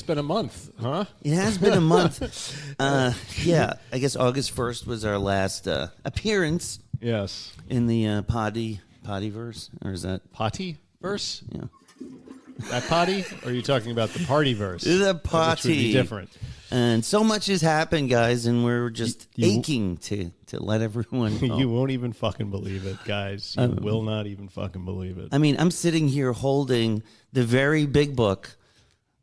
been a month, huh? It has been a month. Yeah, I guess August 1st was our last appearance. Yes. In the potty-verse, or is that potty verse? Yeah. That potty? Or are you talking about the party verse? The potty. Which would be different. And so much has happened, guys, and we're just aching to let everyone know. You won't even fucking believe it, guys. You will not even fucking believe it. I mean, I'm sitting here holding the very big book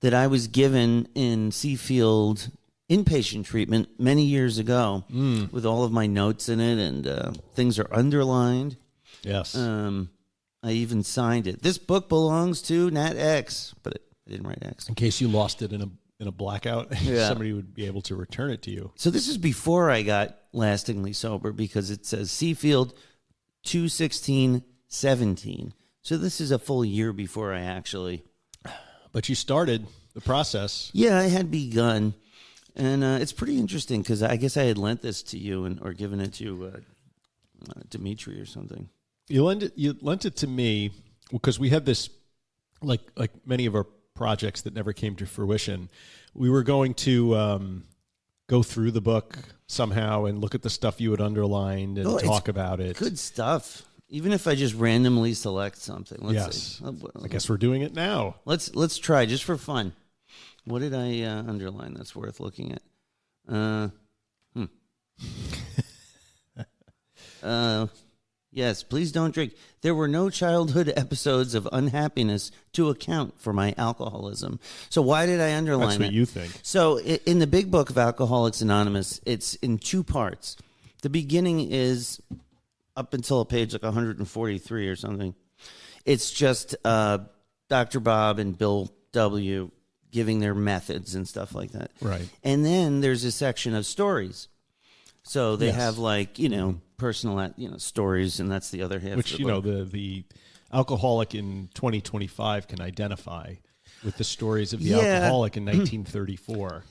that I was given in Seafield inpatient treatment many years ago with all of my notes in it, and things are underlined. Yes. I even signed it. This book belongs to Nat X, but I didn't write X. In case you lost it in a blackout, yeah. Somebody would be able to return it to you. So this is before I got lastingly sober, because it says Seafield 2/16/17. So this is a full year before I actually... But you started the process. Yeah, I had begun. And it's pretty interesting, because I guess I had lent this to you or given it to Dimitri or something. You lent it to me because we had this, like many of our projects that never came to fruition. We were going to go through the book somehow and look at the stuff you had underlined and talk about it. Good stuff. Even if I just randomly select something. Let's see. I guess we're doing it now. Let's try just for fun. What did I underline that's worth looking at? Yes, please don't drink. There were no childhood episodes of unhappiness to account for my alcoholism. So why did I underline That's what it? you think. So in the big book of Alcoholics Anonymous, it's in two parts. The beginning is up until a page like 143 or something. It's just Dr. Bob and Bill W. giving their methods and stuff like that. Right. And then there's a section of stories. So they have personal, stories, and that's the other half. Which, of the book. The alcoholic in 2025 can identify with the stories of the alcoholic in 1934.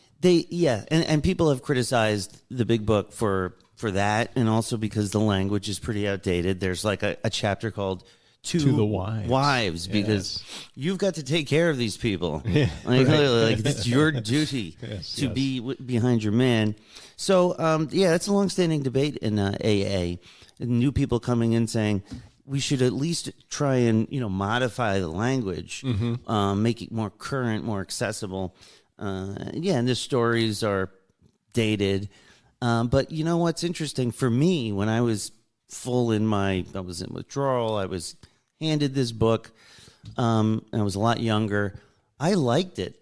And people have criticized the big book for that, and also because the language is pretty outdated. There's like a chapter called To the Wives, because you've got to take care of these people. Yeah, like it's your duty to be behind your man. So, it's a long-standing debate in AA. New people coming in saying we should at least try and, modify the language, make it more current, more accessible. And the stories are dated. But you know what's interesting for me, when I was I was in withdrawal, I was handed this book, and I was a lot younger. I liked it.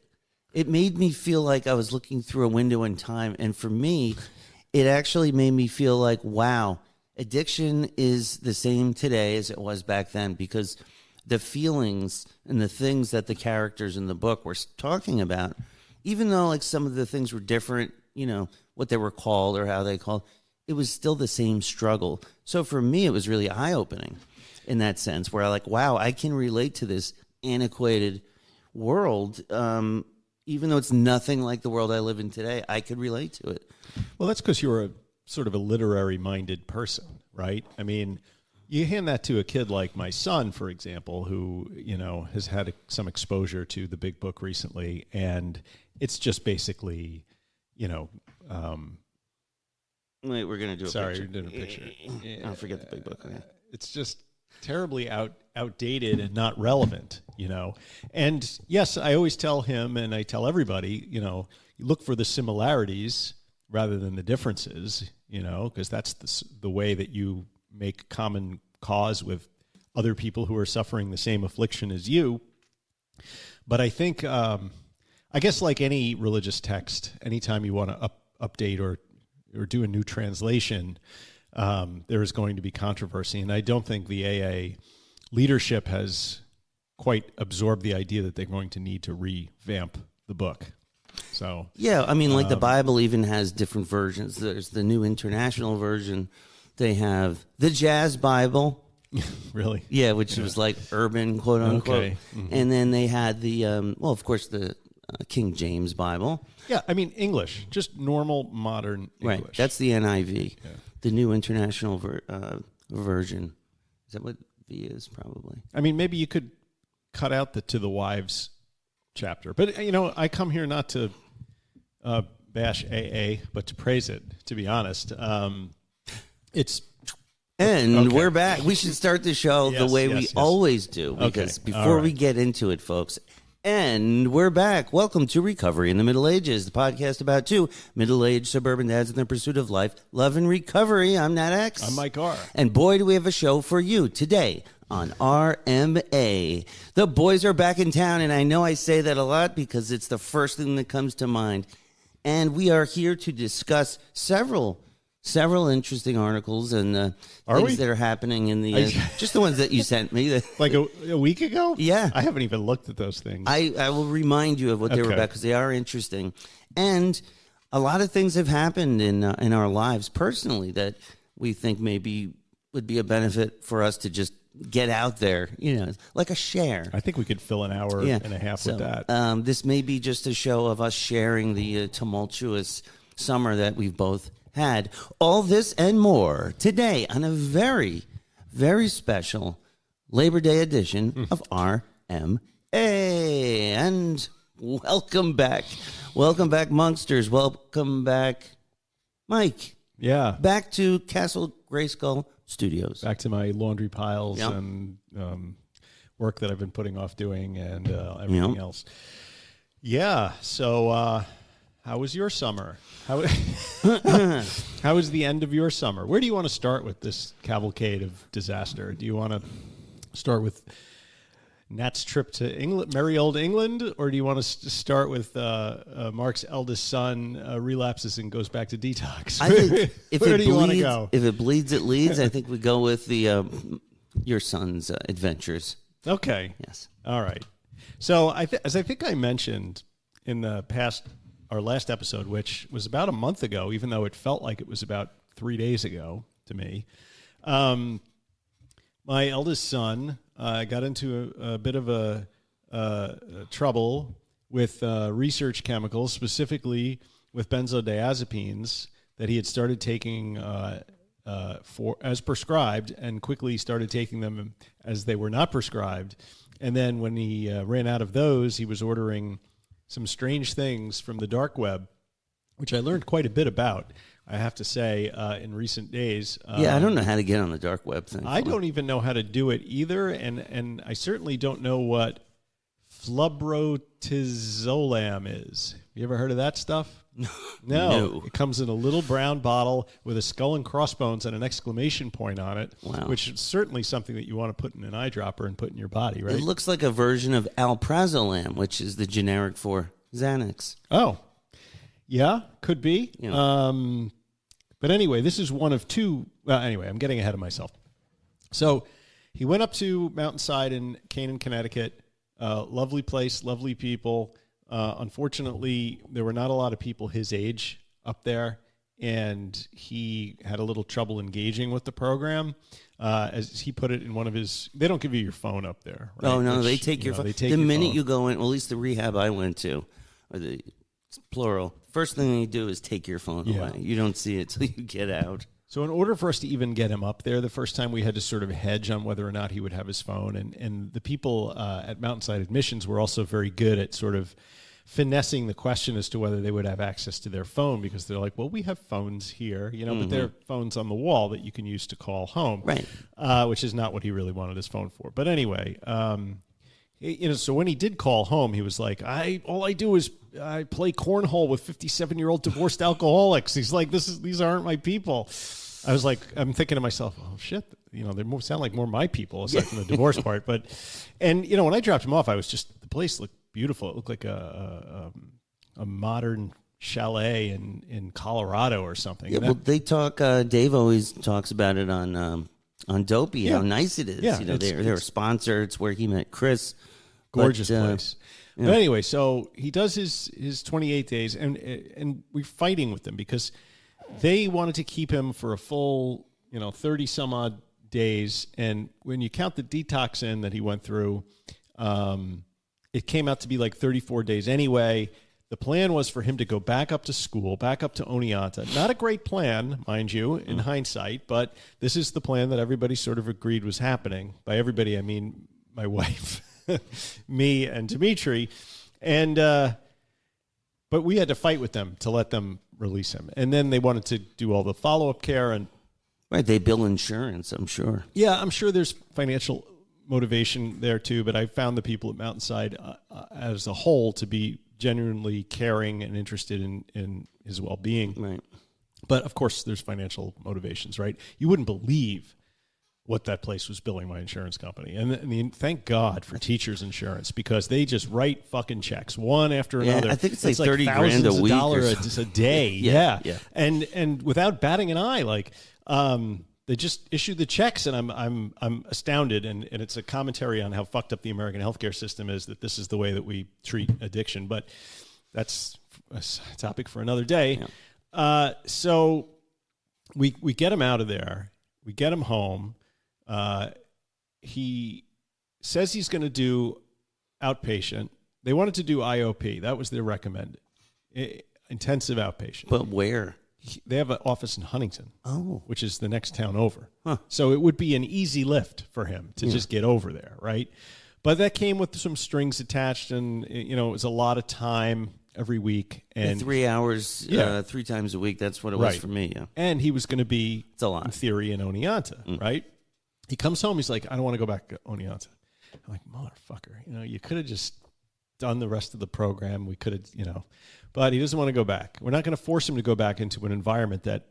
It made me feel like I was looking through a window in time. And for me, it actually made me feel like, wow, addiction is the same today as it was back then, because the feelings and the things that the characters in the book were talking about, even though like some of the things were different, what they were called or how they called, it was still the same struggle. So for me, it was really eye-opening in that sense, where wow, I can relate to this antiquated world. Even though it's nothing like the world I live in today, I could relate to it. Well, that's because you're a sort of a literary-minded person, right? I mean, you hand that to a kid like my son, for example, who, has had some exposure to the big book recently, and it's just basically, Wait, we're going to do a Sorry, picture. We're doing a picture. I'll forget the big book. Okay. It's just terribly outdated and not relevant, And yes, I always tell him, and I tell everybody, you look for the similarities rather than the differences, because that's the way that you make common cause with other people who are suffering the same affliction as you. But I think, I guess like any religious text, anytime you want to update or do a new translation, there is going to be controversy. And I don't think the AA leadership has quite absorbed the idea that they're going to need to revamp the book. So yeah, I mean, like the Bible even has different versions. There's the New International Version. They have the Jazz Bible. Really? Yeah, which was like urban, quote unquote. Okay. Mm-hmm. And then they had the, of course, the King James Bible. Yeah, I mean, English, just normal, modern English. Right, that's the NIV, the New International Version. Is that what V is, probably? I mean, maybe you could cut out the To the Wives chapter. But, I come here not to bash AA, but to praise it, to be honest. We're back. We should start the show the way we always do, because before we get into it, folks, and we're back. Welcome to Recovery in the Middle Ages, the podcast about two middle-aged suburban dads in their pursuit of life, love, and recovery. I'm Nat X. I'm Mike R. And boy, do we have a show for you today on RMA. The boys are back in town, and I know I say that a lot because it's the first thing that comes to mind. And we are here to discuss several interesting articles and things that are happening in the just the ones that you sent me. Like a week ago? Yeah. I haven't even looked at those things. I will remind you of what they were about because they are interesting. And a lot of things have happened in our lives personally that we think maybe would be a benefit for us to just get out there, like a share. I think we could fill an hour and a half with that. This may be just a show of us sharing the tumultuous summer that we've both had. All this and more today on a very, very special Labor Day edition of RMA. And welcome back. Welcome back, Monksters. Welcome back, Mike. Yeah. Back to Castle Grayskull Studios. Back to my laundry piles and work that I've been putting off doing and everything else. Yeah. So, how was your summer? How was the end of your summer? Where do you want to start with this cavalcade of disaster? Do you want to start with Nat's trip to England, merry old England, or do you want to start with Mark's eldest son relapses and goes back to detox? I think Where do you want to go? If it bleeds, it leads. I think we go with the your son's adventures. Okay. Yes. All right. So as I think I mentioned in the past, our last episode, which was about a month ago, even though it felt like it was about 3 days ago to me, my eldest son got into a bit of a trouble with research chemicals, specifically with benzodiazepines that he had started taking as prescribed, and quickly started taking them as they were not prescribed. And then when he ran out of those, he was ordering some strange things from the dark web, which I learned quite a bit about, I have to say, in recent days. I don't know how to get on the dark web thing. I don't even know how to do it either, and I certainly don't know what flubrotizolam is. You ever heard of that stuff? No. It comes in a little brown bottle with a skull and crossbones and an exclamation point on it, which is certainly something that you want to put in an eyedropper and put in your body, right? It looks like a version of alprazolam, which is the generic for Xanax. Oh, yeah, could be. But anyway, this is one of two. Anyway, I'm getting ahead of myself. So he went up to Mountainside in Canaan, Connecticut. Lovely place, lovely people. Unfortunately, there were not a lot of people his age up there, and he had a little trouble engaging with the program. As he put it in one of his, they don't give you your phone up there. Right? Oh, no, they take your phone. The minute you go in, well, at least the rehab I went to, or the plural, first thing they do is take your phone away. You don't see it till you get out. So in order for us to even get him up there, the first time we had to sort of hedge on whether or not he would have his phone. And the people at Mountainside Admissions were also very good at sort of finessing the question as to whether they would have access to their phone, because they're like, well, we have phones here, but they're phones on the wall that you can use to call home, right? Which is not what he really wanted his phone for. But anyway, so when he did call home, he was like, all I do is I play cornhole with 57-year-old divorced alcoholics. He's like, these aren't my people. I was like, I'm thinking to myself, oh shit, they sound like more my people aside from the divorce part. But, and when I dropped him off, I was the place looked beautiful. It looked like a modern chalet in Colorado or something. Yeah, they talk. Dave always talks about it on Dopey, how nice it is. Yeah, they're a sponsor. It's where he met Chris. Gorgeous place. Yeah. But anyway, so he does his 28 days, and we're fighting with them because they wanted to keep him for a full 30 some odd days, and when you count the detox in that he went through, it came out to be like 34 days anyway. The plan was for him to go back up to school, back up to Oneonta. Not a great plan, mind you, in hindsight, but this is the plan that everybody sort of agreed was happening. By everybody, I mean my wife, me, and Dimitri. And but we had to fight with them to let them release him. And then they wanted to do all the follow-up care. And right, they bill insurance, I'm sure. Yeah, I'm sure there's financial motivation there too, but I found the people at Mountainside as a whole to be genuinely caring and interested in his well-being. Right. But of course, there's financial motivations, right? You wouldn't believe what that place was billing my insurance company. And I mean, thank God for teachers insurance, because they just write fucking checks one after another. I think it's like 30 like grand a week $1,000 a day. Yeah. Yeah. And without batting an eye, like they just issue the checks, and I'm astounded. And it's a commentary on how fucked up the American healthcare system is, that this is the way that we treat addiction. But that's a topic for another day. Yeah. So we get him out of there. We get him home. He says he's going to do outpatient. They wanted to do IOP. That was their recommended. Intensive outpatient. But where? They have an office in Huntington, which is the next town over. Huh. So it would be an easy lift for him to just get over there, right? But that came with some strings attached, and it was a lot of time every week. And 3 hours, 3 times a week. That's what it was for me. Yeah. And he was going to be, it's a lot. in theory, in Oneonta, right? He comes home. He's like, I don't want to go back to Oneonta. I'm like, motherfucker, you could have just done the rest of the program. We could have, but he doesn't want to go back. We're not going to force him to go back into an environment that,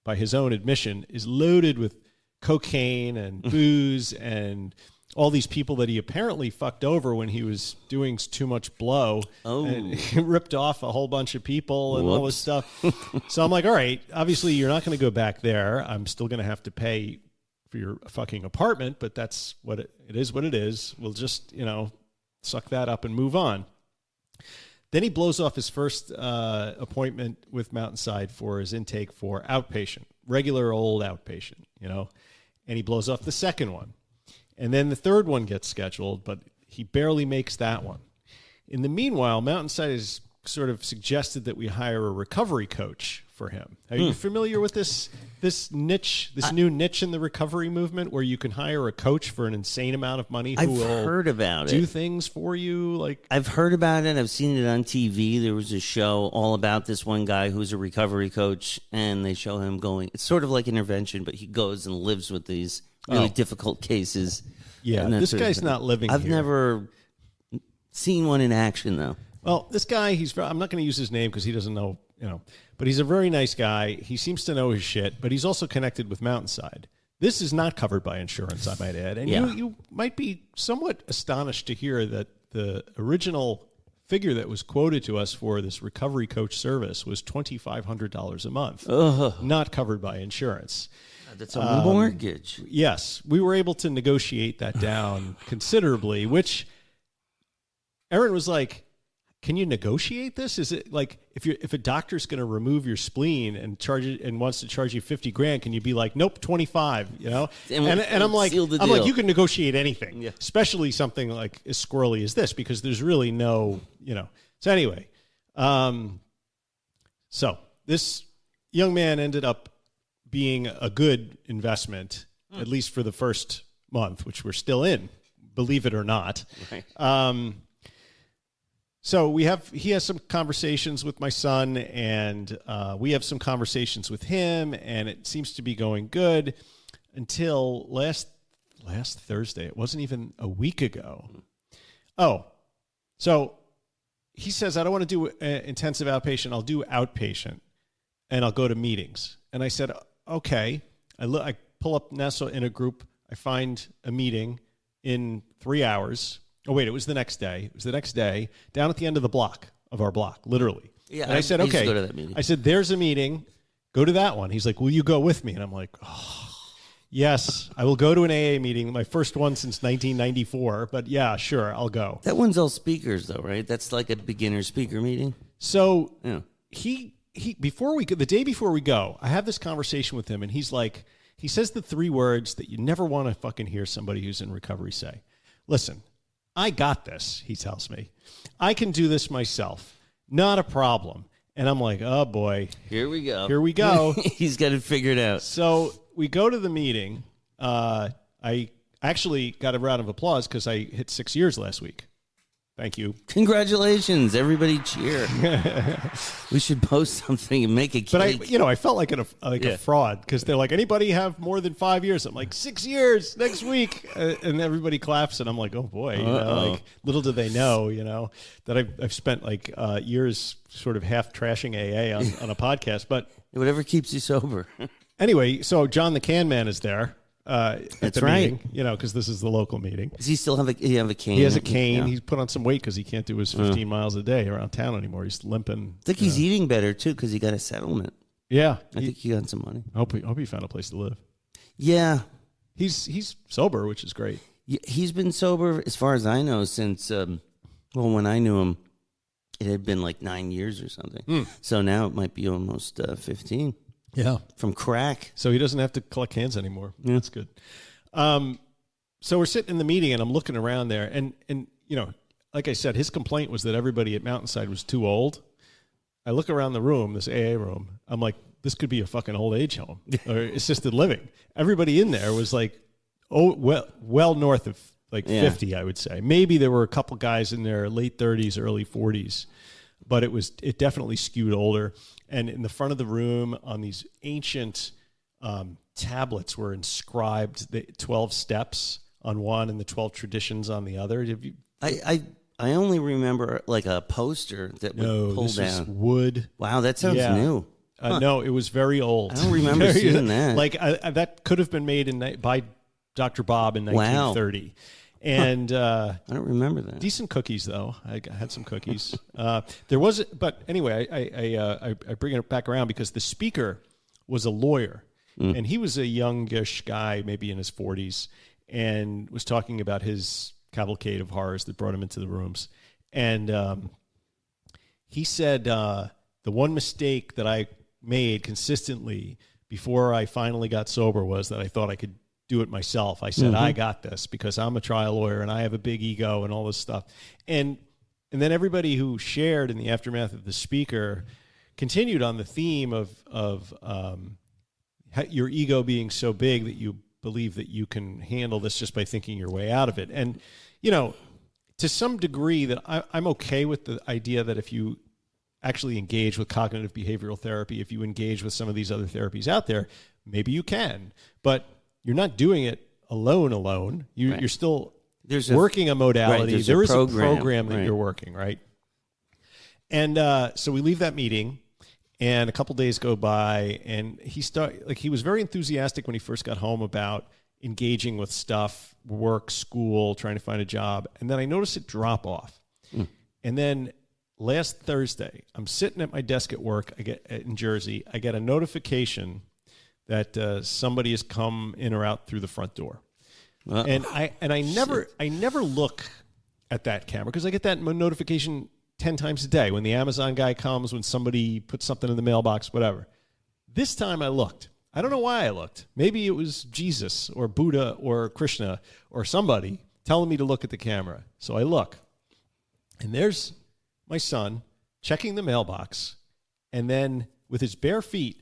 by his own admission, is loaded with cocaine and booze and all these people that he apparently fucked over when he was doing too much blow. And he ripped off a whole bunch of people and all this stuff. So I'm like, all right, obviously you're not going to go back there. I'm still going to have to pay for your fucking apartment, but that's what it is what it is. We'll just, suck that up and move on. Then he blows off his first appointment with Mountainside for his intake for outpatient, regular old outpatient, and he blows off the second one. And then the third one gets scheduled, but he barely makes that one. In the meanwhile, Mountainside has sort of suggested that we hire a recovery coach for him. Are you familiar with this niche, this new niche in the recovery movement, where you can hire a coach for an insane amount of money who will heard about do things for you? Like, I've heard about it. I've seen it on TV. There was a show all about this one guy who's a recovery coach, and they show him going. It's sort of like intervention, but he goes and lives with these really difficult cases. Yeah, this guy's not living I've here. never seen one in action, though. Well, this guy, I'm not going to use his name because he doesn't know, but he's a very nice guy. He seems to know his shit, but he's also connected with Mountainside. This is not covered by insurance, I might add. And you might be somewhat astonished to hear that the original figure that was quoted to us for this recovery coach service was $2,500 a month, not covered by insurance. That's a mortgage. Yes. We were able to negotiate that down considerably, which Aaron was like, can you negotiate this? Is it like, if a doctor's going to remove your spleen and charge it and wants to charge you $50,000, can you be like, nope, 25, And I'm like, you can negotiate anything, especially something like as squirrely as this, because there's really no, So anyway, so this young man ended up being a good investment, at least for the first month, which we're still in, believe it or not. Right. So he has some conversations with my son, and we have some conversations with him, and it seems to be going good until last Thursday. It wasn't even a week ago. So he says, I don't want to do intensive outpatient. I'll do outpatient, and I'll go to meetings. And I said, okay. I pull up Nessa in a group. I find a meeting in 3 hours. Oh, wait, it was the next day. It was the next day, down at the end of our block, literally. Yeah, and I said, okay. Go to that meeting. I said, there's a meeting. Go to that one. He's like, will you go with me? And I'm like, yes, I will go to an AA meeting, my first one since 1994. But yeah, sure, I'll go. That one's all speakers, though, right? That's like a beginner speaker meeting. So he the day before we go, I have this conversation with him, and he's like, he says the 3 words that you never want to fucking hear somebody who's in recovery say. Listen, I got this, he tells me. I can do this myself. Not a problem. And I'm like, oh, boy. Here we go. Here we go. He's got it figured out. So we go to the meeting. I actually got a round of applause because I hit 6 years last week. Thank you. Congratulations. Everybody cheer. We should post something and make a cake. But I felt like a fraud because they're like, anybody have more than 5 years? I'm like, 6 years next week. And everybody claps. And I'm like, oh boy, like little do they know, that I've spent like years sort of half trashing AA on a podcast, but whatever keeps you sober. Anyway, so John the Can Man is there. At the meeting, because this is the local meeting. Does he still have a cane? He has a cane. Yeah. He's put on some weight because he can't do his 15 miles a day around town anymore. He's limping. I think he's eating better, too, because he got a settlement. Yeah. I think he got some money. I hope he found a place to live. Yeah. He's sober, which is great. Yeah, he's been sober, as far as I know, since, when I knew him, it had been like 9 years or something. So now it might be almost 15. Yeah. From crack. So he doesn't have to collect cans anymore. Yeah. That's good. So we're sitting in the meeting and I'm looking around there and like I said, his complaint was that everybody at Mountainside was too old. I look around the room, this AA room. I'm like, this could be a fucking old age home or assisted living. Everybody in there was like, well north of like 50, I would say. Maybe there were a couple guys in their late 30s, early 40s, but it definitely skewed older. And in the front of the room on these ancient tablets were inscribed the 12 steps on one and the 12 traditions on the other. I only remember like a poster that would pull down. Is wood. Wow, that sounds new. No, it was very old. I don't remember seeing that. Like that could have been made by Dr. Bob in 1930. Wow. And I don't remember that. Decent cookies, though. I had some cookies. There was, but anyway, I bring it back around because the speaker was a lawyer, and he was a youngish guy, maybe in his 40s, and was talking about his cavalcade of horrors that brought him into the rooms. And he said the one mistake that I made consistently before I finally got sober was that I thought I could do it myself. I said, I got this because I'm a trial lawyer and I have a big ego and all this stuff. And then everybody who shared in the aftermath of the speaker continued on the theme of your ego being so big that you believe that you can handle this just by thinking your way out of it. And, to some degree that I'm okay with the idea that if you actually engage with cognitive behavioral therapy, if you engage with some of these other therapies out there, maybe you can. But you're not doing it alone. You're still working a modality. Right, there is a program that you're working, right? And so we leave that meeting, and a couple days go by, and he was very enthusiastic when he first got home about engaging with stuff, work, school, trying to find a job. And then I noticed it drop off. And then last Thursday, I'm sitting at my desk at work. In Jersey. I get a notification that somebody has come in or out through the front door. And I never look at that camera because I get that notification 10 times a day when the Amazon guy comes, when somebody puts something in the mailbox, whatever. This time I looked. I don't know why I looked. Maybe it was Jesus or Buddha or Krishna or somebody telling me to look at the camera. So I look, and there's my son checking the mailbox, and then with his bare feet,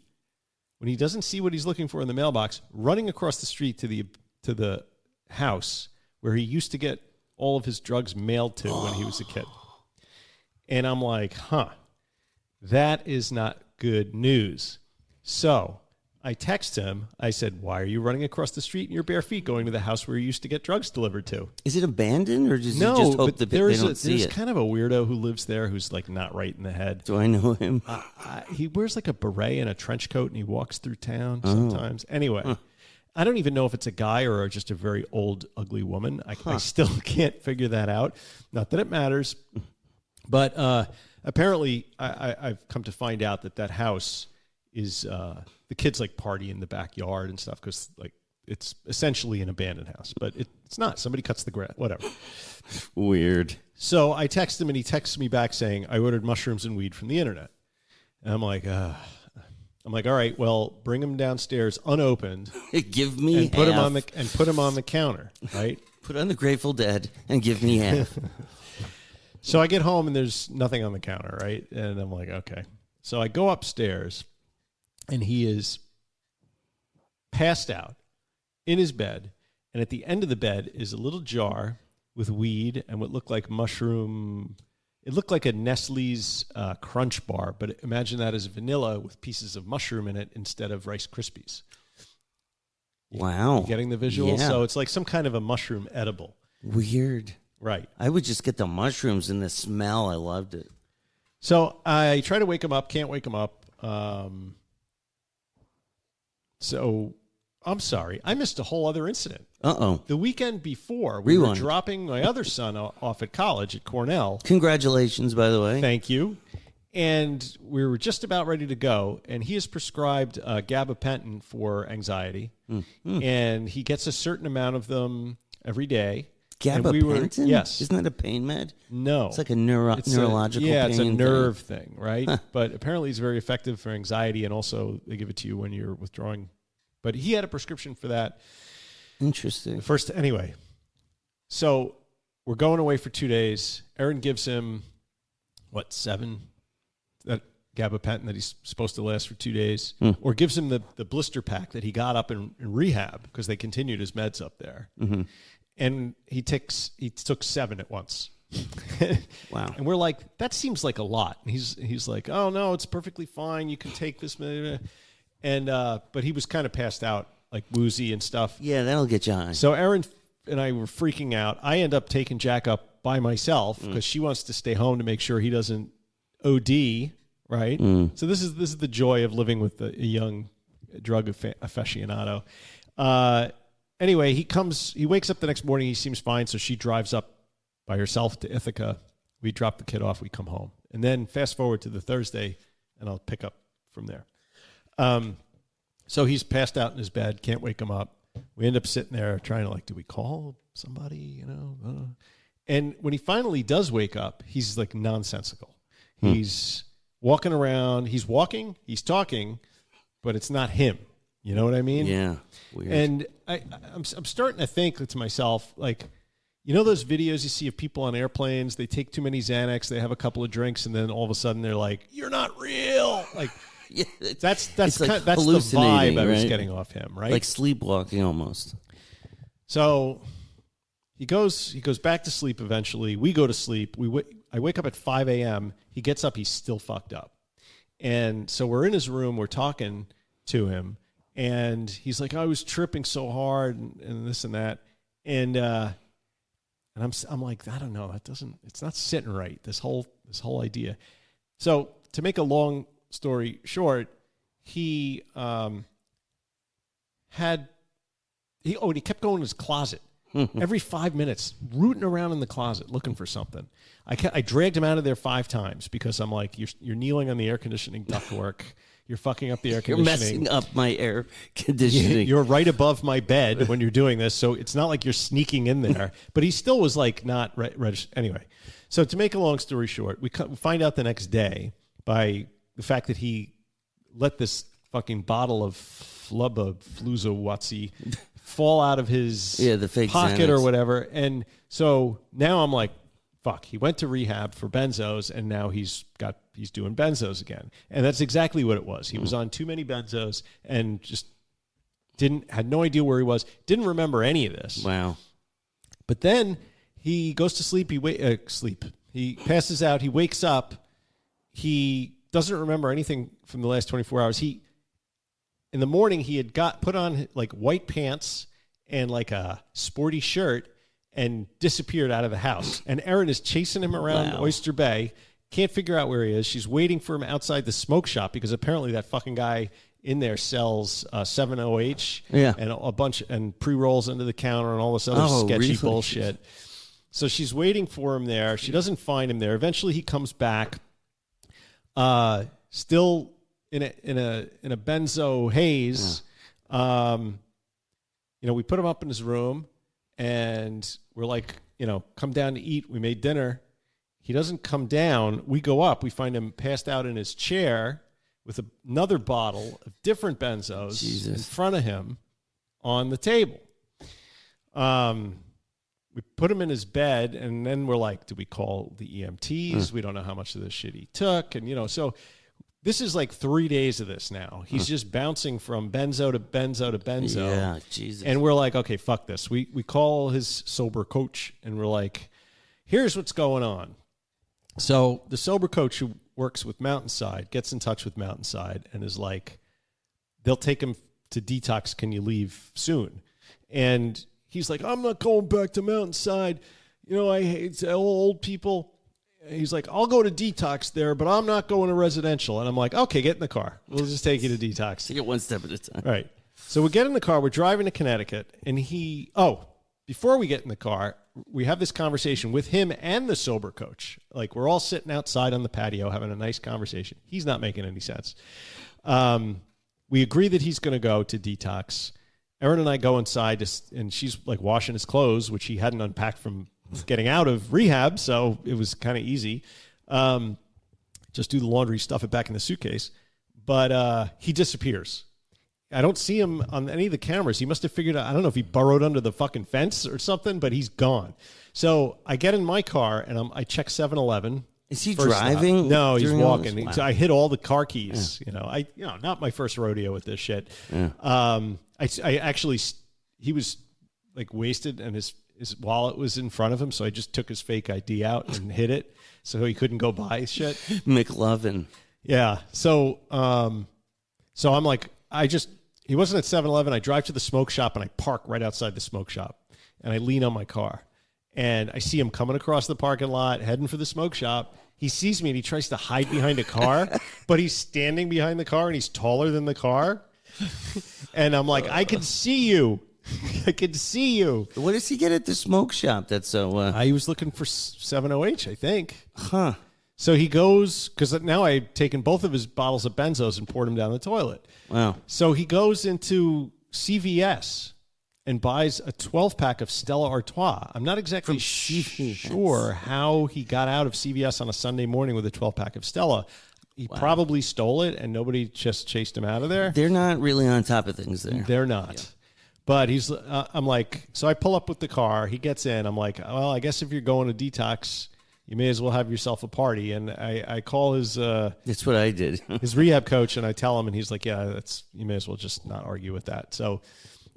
when he doesn't see what he's looking for in the mailbox, running across the street to the house where he used to get all of his drugs mailed to when he was a kid. And I'm like, that is not good news. So I text him. I said, why are you running across the street in your bare feet going to the house where you used to get drugs delivered to? Is it abandoned, or does he just hope that they don't see it? There's kind of a weirdo who lives there who's like not right in the head. Do I know him? He wears like a beret and a trench coat, and he walks through town sometimes. Anyway, I don't even know if it's a guy or just a very old, ugly woman. I still can't figure that out. Not that it matters. But apparently, I've come to find out that house is the kids like party in the backyard and stuff because like it's essentially an abandoned house, but it's not. Somebody cuts the grass, whatever. Weird. So I text him, and he texts me back saying, "I ordered mushrooms and weed from the internet." And I'm like, all right, well, bring them downstairs unopened. Give me and put them on the counter, right? Put on the Grateful Dead and give me half. So I get home and there's nothing on the counter, right? And I'm like, okay. So I go upstairs, and he is passed out in his bed. And at the end of the bed is a little jar with weed and what looked like mushroom. It looked like a Nestle's Crunch bar, but imagine that as vanilla with pieces of mushroom in it instead of Rice Krispies. Wow. You getting the visual? Yeah. So it's like some kind of a mushroom edible. Weird. Right. I would just get the mushrooms and the smell. I loved it. So I try to wake him up, can't wake him up. So I'm sorry. I missed a whole other incident. Uh-oh. The weekend before, we Rewind. were dropping my other son off at college at Cornell. Congratulations, by the way. Thank you. And we were just about ready to go, and he is prescribed gabapentin for anxiety, and he gets a certain amount of them every day. Gabapentin? Yes. Isn't that a pain med? No. It's like a neurological pain. It's a nerve thing, right? But apparently it's very effective for anxiety, and also they give it to you when you're withdrawing. But he had a prescription for that. Interesting. Anyway. So we're going away for 2 days. Erin gives him, 7? That gabapentin that he's supposed to last for 2 days. Or gives him the blister pack that he got up in rehab because they continued his meds up there. Mm-hmm. And he took 7 at once. Wow. And we're like, that seems like a lot. And he's like, oh no, it's perfectly fine. You can take this. And but he was kind of passed out, like woozy and stuff. Yeah, that'll get you high. So Erin and I were freaking out. I end up taking Jack up by myself because she wants to stay home to make sure he doesn't OD. Right. So this is the joy of living with a young drug aficionado. Anyway, he wakes up the next morning. He seems fine. So she drives up by herself to Ithaca. We drop the kid off. We come home. And then fast forward to the Thursday, and I'll pick up from there. So he's passed out in his bed. Can't wake him up. We end up sitting there trying to do we call somebody, And when he finally does wake up, he's like nonsensical. He's walking around. He's walking. He's talking, but it's not him. You know what I mean? Yeah. Weird. And I'm starting to think to myself, those videos you see of people on airplanes, they take too many Xanax, they have a couple of drinks, and then all of a sudden they're like, you're not real. Yeah, that's like the vibe I was getting off him, right? Like sleepwalking almost. So he goes back to sleep eventually. We go to sleep. I wake up at 5 a.m. He gets up. He's still fucked up. And so we're in his room. We're talking to him. And he's like, I was tripping so hard and this and that. And I'm like, I don't know. It's not sitting right. This whole idea. So to make a long story short, he kept going to his closet every 5 minutes, rooting around in the closet looking for something. I dragged him out of there 5 times because I'm like, you're kneeling on the air conditioning ductwork. You're fucking up the air conditioning. You're messing up my air conditioning. You're right above my bed when you're doing this, so it's not like you're sneaking in there. But he still was not registered. Anyway, so to make a long story short, we find out the next day by the fact that he let this fucking bottle of Fluzawatsi fall out of his the fake pocket Xanax. or whatever. And so now I'm like, fuck, he went to rehab for benzos, and now he's doing benzos again. And that's exactly what it was. He was on too many benzos and just had no idea where he was, didn't remember any of this. Wow. But then he goes to sleep, he passes out, he wakes up, he doesn't remember anything from the last 24 hours. In the morning, he had put on white pants and a sporty shirt and disappeared out of the house. And Erin is chasing him around Oyster Bay, can't figure out where he is. She's waiting for him outside the smoke shop because apparently that fucking guy in there sells 7-OH and a bunch and pre-rolls under the counter and all this other sketchy bullshit. So she's waiting for him there. She doesn't find him there. Eventually he comes back, still in a benzo haze. We put him up in his room and we're like, come down to eat. We made dinner. He doesn't come down. We go up. We find him passed out in his chair with another bottle of different benzos in front of him on the table. We put him in his bed, and then we're like, do we call the EMTs? We don't know how much of this shit he took. And, so this is like 3 days of this now. He's just bouncing from benzo to benzo to benzo. Yeah, Jesus. And we're like, okay, fuck this. We call his sober coach, and we're like, here's what's going on. So the sober coach who works with Mountainside gets in touch with Mountainside and is like, they'll take him to detox. Can you leave soon? And he's like, I'm not going back to Mountainside. You know, I hate old people. He's like, I'll go to detox there, but I'm not going to residential. And I'm like, okay, get in the car. We'll just take you to detox. Take it one step at a time. Right. So we get in the car. We're driving to Connecticut. And before we get in the car, we have this conversation with him and the sober coach. Like, we're all sitting outside on the patio having a nice conversation. He's not making any sense. We agree that he's going to go to detox. Erin and I go inside, and she's like washing his clothes, which he hadn't unpacked from getting out of rehab, so it was kind of easy. Just do the laundry, stuff it back in the suitcase. But he disappears. I don't see him on any of the cameras. He must have figured out, I don't know if he burrowed under the fucking fence or something, but he's gone. So I get in my car, and I check 7-Eleven. Is he driving? Stop. No, he's walking. Wow. I hit all the car keys. Yeah. Not my first rodeo with this shit. Yeah. I actually, he was like wasted, and his wallet was in front of him, so I just took his fake ID out and hid it so he couldn't go buy shit. McLovin. Yeah. So I'm like, he wasn't at 7-Eleven. I drive to the smoke shop, and I park right outside the smoke shop, and I lean on my car, and I see him coming across the parking lot, heading for the smoke shop. He sees me, and he tries to hide behind a car, but he's standing behind the car, and he's taller than the car. And I'm like, I can see you. I can see you. What does he get at the smoke shop? That's so. He was looking for 7OH, I think. Huh. So he goes, because now I had taken both of his bottles of benzos and poured them down the toilet. Wow. So he goes into CVS and buys a 12-pack of Stella Artois. I'm not exactly sure how he got out of CVS on a Sunday morning with a 12-pack of Stella. He probably stole it, and nobody just chased him out of there. They're not really on top of things there. They're not. Yeah. But I'm like, so I pull up with the car. He gets in. I'm like, well, I guess if you're going to detox, you may as well have yourself a party. And I call his... That's what I did. his rehab coach, and I tell him, and he's like, yeah, you may as well just not argue with that. So,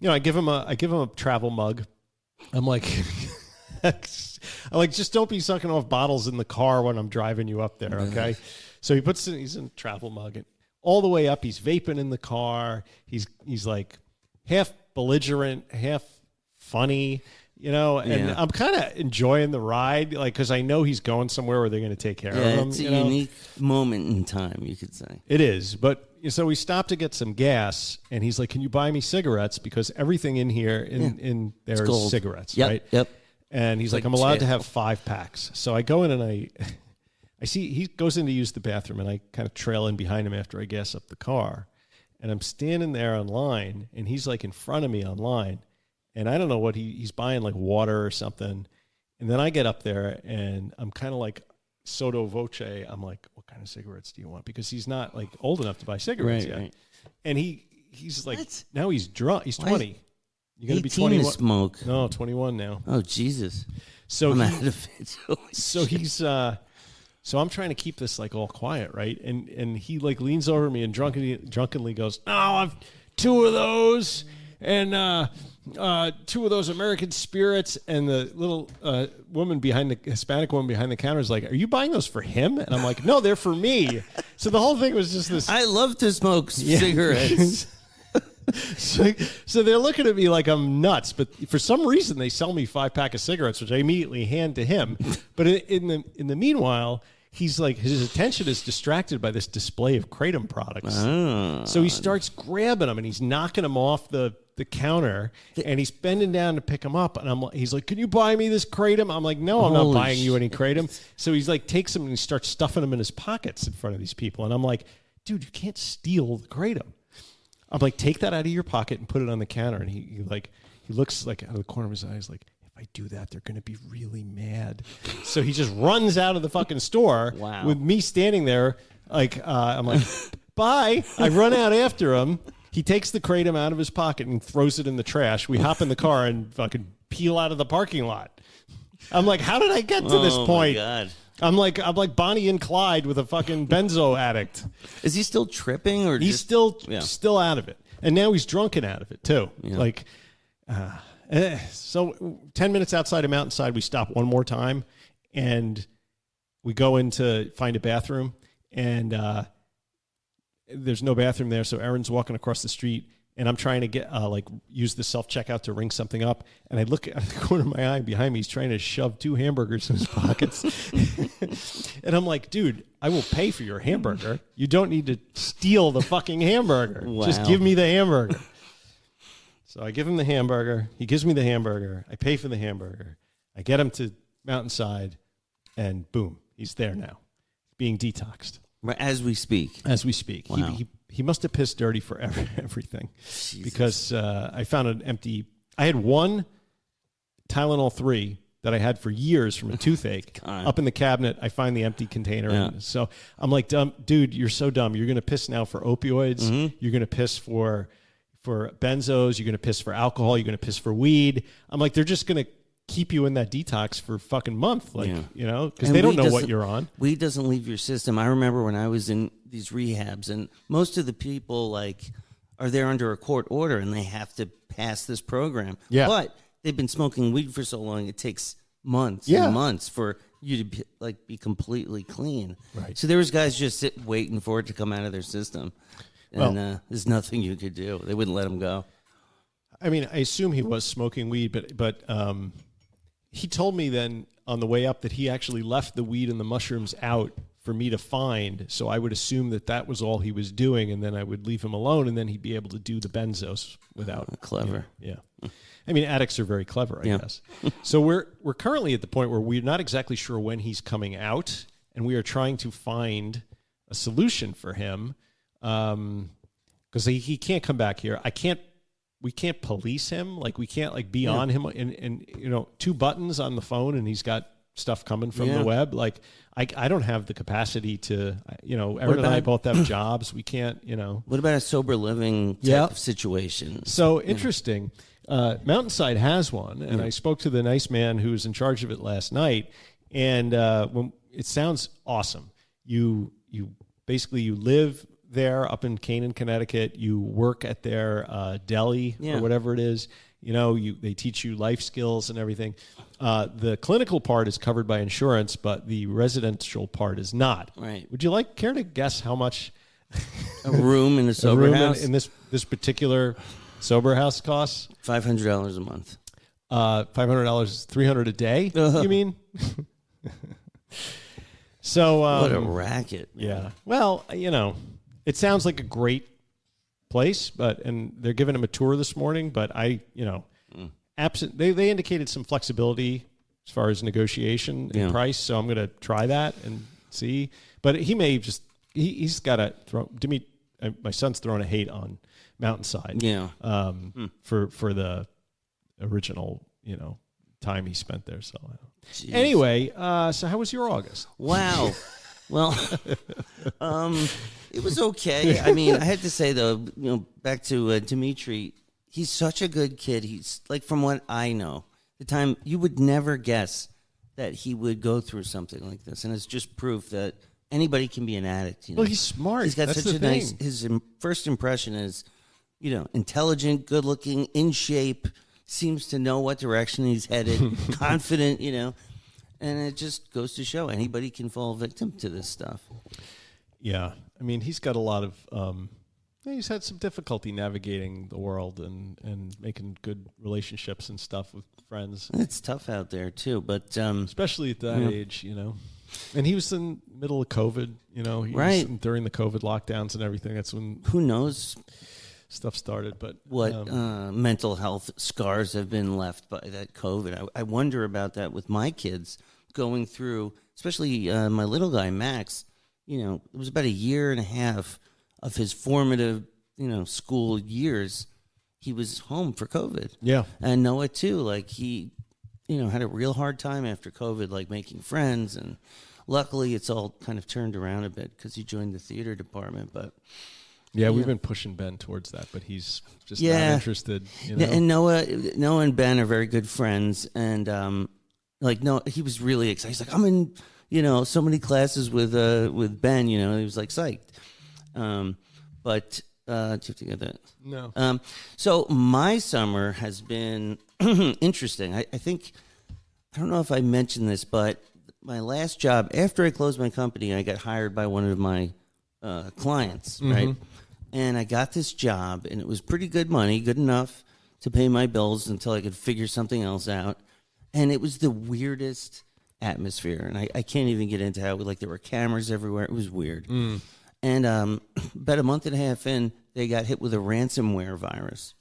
I give him a travel mug. I'm like, just don't be sucking off bottles in the car when I'm driving you up there, okay? So he's in a travel mug, and all the way up, he's vaping in the car. He's like half belligerent, half funny, and I'm kind of enjoying the ride, like, because I know he's going somewhere where they're going to take care of him. It's a unique moment in time, you could say. It is, but so we stopped to get some gas, and he's like, can you buy me cigarettes? Because everything in here in there is cigarettes, right? Yep. And he's like, I'm allowed to have 5 packs. So I go in, and I see he goes in to use the bathroom, and I kind of trail in behind him after I gas up the car. And I'm standing there on line, and he's like in front of me on line. And I don't know what he's buying, like water or something. And then I get up there, and I'm kind of like sotto voce. I'm like, what kind of cigarettes do you want? Because he's not like old enough to buy cigarettes yet. Right. And he's like, now he's drunk. He's 20. You're going to be 21. To smoke. No, 21 now. Oh, Jesus. So I'm out of it. So he's... So I'm trying to keep this like all quiet, right? And he like leans over me and drunkenly goes, "No, I've 2 of those and 2 of those American spirits." And the little Hispanic woman behind the counter is like, "Are you buying those for him?" And I'm like, "No, they're for me." So the whole thing was just this. I love to smoke cigarettes. So they're looking at me like I'm nuts, but for some reason they sell me 5-pack of cigarettes, which I immediately hand to him. But in the meanwhile, he's like, his attention is distracted by this display of Kratom products. So he starts grabbing them, and he's knocking them off the counter, and he's bending down to pick them up. And he's like, "Can you buy me this Kratom?" I'm like, "No, I'm not buying you any Kratom." So he's like, takes them and he starts stuffing them in his pockets in front of these people. And I'm like, "Dude, you can't steal the Kratom." I'm like, "Take that out of your pocket and put it on the counter." And he looks like out of the corner of his eyes, like, if I do that, they're going to be really mad. So he just runs out of the fucking store with me standing there. Like, I'm like, "Bye." I run out after him. He takes the Kratom out of his pocket and throws it in the trash. We hop in the car and fucking peel out of the parking lot. I'm like, how did I get to this point? Oh, my God. I'm like Bonnie and Clyde with a fucking benzo addict. Is he still tripping, or he's still out of it, and now he's drunken out of it too. Yeah. So 10 minutes outside of Mountainside, we stop one more time, and we go in to find a bathroom, and there's no bathroom there. So Erin's walking across the street, and I'm trying to get use the self-checkout to ring something up. And I look at the corner of my eye behind me. He's trying to shove 2 hamburgers in his pockets. And I'm like, dude, I will pay for your hamburger. You don't need to steal the fucking hamburger. Wow. Just give me the hamburger. So I give him the hamburger. He gives me the hamburger. I pay for the hamburger. I get him to Mountainside, and boom, he's there now, being detoxed. As we speak. As we speak. Wow. He must have pissed dirty for everything. Jesus. Because I found an empty... I had one Tylenol 3 that I had for years from a toothache. Up in the cabinet, I find the empty container. Yeah. And so I'm like, dude, you're so dumb. You're going to piss now for opioids. Mm-hmm. You're going to piss for benzos. You're going to piss for alcohol. You're going to piss for weed. I'm like, they're just going to keep you in that detox for a fucking month. Because they don't know what you're on. Weed doesn't leave your system. I remember when I was in these rehabs, and most of the people are there under a court order, and they have to pass this program. Yeah. But they've been smoking weed for so long, it takes months and months for you to be completely clean. Right. So there was guys just waiting for it to come out of their system. And there's nothing you could do. They wouldn't let him go. I mean, I assume he was smoking weed, but he told me then on the way up that he actually left the weed and the mushrooms out for me to find. So I would assume that was all he was doing, and then I would leave him alone, and then he'd be able to do the benzos without. Clever. Yeah. I mean, addicts are very clever, I guess. So we're currently at the point where we're not exactly sure when he's coming out, and we are trying to find a solution for him because he can't come back here. We can't police him. We can't be on him and 2 buttons on the phone and he's got stuff coming from the web. I don't have the capacity to, Erin and I both have jobs. We can't, What about a sober living type of situation? So interesting. Mountainside has one, and I spoke to the nice man who was in charge of it last night, and when it sounds awesome. You live there up in Canaan, Connecticut. You work at their deli or whatever it is. They teach you life skills and everything. The clinical part is covered by insurance, but the residential part is not. Right. Would you care to guess how much a room in a sober house in this particular sober house costs? $500 a month. $500, $300 a day. You mean? So what a racket. Man. Yeah. Well, it sounds like a great place, and they're giving him a tour this morning, but absent, they indicated some flexibility as far as negotiation and price, so I'm going to try that and see. But he may just, he's got to throw, my son's throwing a hate on Mountainside for the original, time he spent there. So anyway, so how was your August? Wow. Well, it was okay. I mean, I had to say though, back to Dimitri, he's such a good kid. He's from what I know, the time you would never guess that he would go through something like this, and it's just proof that anybody can be an addict. Well, he's smart. He's got such a nice. His first impression is, intelligent, good looking, in shape, seems to know what direction he's headed, confident, and it just goes to show anybody can fall victim to this stuff. Yeah. I mean, he's got a lot of, he's had some difficulty navigating the world and making good relationships and stuff with friends. It's tough out there too, but especially at that age, And he was in the middle of COVID, right during the COVID lockdowns and everything. That's when who knows stuff started. But what mental health scars have been left by that COVID. I wonder about that with my kids going through, especially my little guy Max. It was about a year and a half of his formative, school years. He was home for COVID. Yeah. And Noah too. He, had a real hard time after COVID, making friends. And luckily it's all kind of turned around a bit because he joined the theater department. But yeah, we've been pushing Ben towards that, but he's just not interested. And Noah and Ben are very good friends. And Noah, he was really excited. He's like, I'm in so many classes with Ben, he was like psyched. But do you have to get that? No. So my summer has been interesting. I think, I don't know if I mentioned this, but my last job, after I closed my company, I got hired by one of my clients, right? And I got this job, and it was pretty good money, good enough to pay my bills until I could figure something else out. And it was the weirdest atmosphere, and I can't even get into how, like, there were cameras everywhere. It was weird. And about a month and a half in, they got hit with a ransomware virus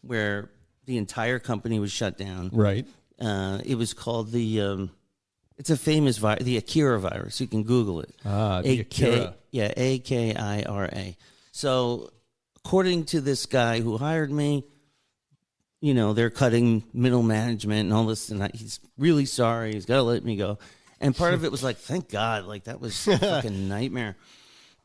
where the entire company was shut down. Right. It was called it's a famous virus, the Akira virus. You can Google it. The Akira. Yeah, Akira. So according to this guy who hired me, they're cutting middle management and all this, and he's really sorry. He's got to let me go. And part of it was like, thank God, like that was a fucking nightmare.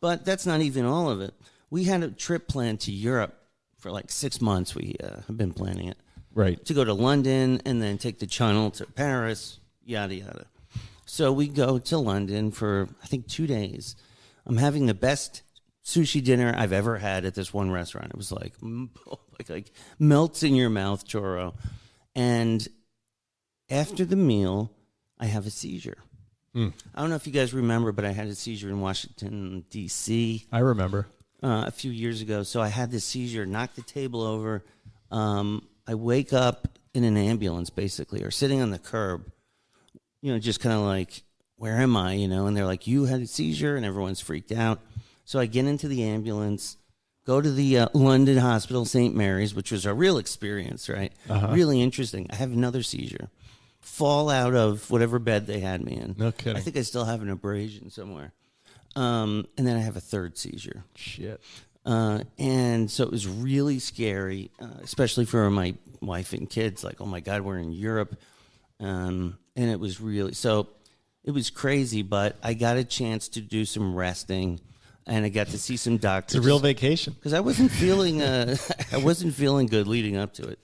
But that's not even all of it. We had a trip planned to Europe for like 6 months. We have been planning it. Right. To go to London and then take the channel to Paris, yada, yada. So we go to London for, I think, 2 days. I'm having the best sushi dinner I've ever had at this one restaurant. It was like melts in your mouth, churro. And after the meal, I have a seizure. I don't know if you guys remember, but I had a seizure in Washington, D.C. I remember. A few years ago. So I had this seizure, knocked the table over. I wake up in an ambulance, basically, or sitting on the curb, just kind of like, where am I, And they're like, you had a seizure, and everyone's freaked out. So I get into the ambulance, go to the London Hospital, St. Mary's, which was a real experience, right? Really interesting. I have another seizure. Fall out of whatever bed they had me in. No kidding. I think I still have an abrasion somewhere. And then I have a third seizure. Shit. And so it was really scary, especially for my wife and kids. Like, oh my God, we're in Europe. And it was it was crazy, but I got a chance to do some resting, and I got to see some doctors. It's a real vacation. Because I wasn't feeling, good leading up to it.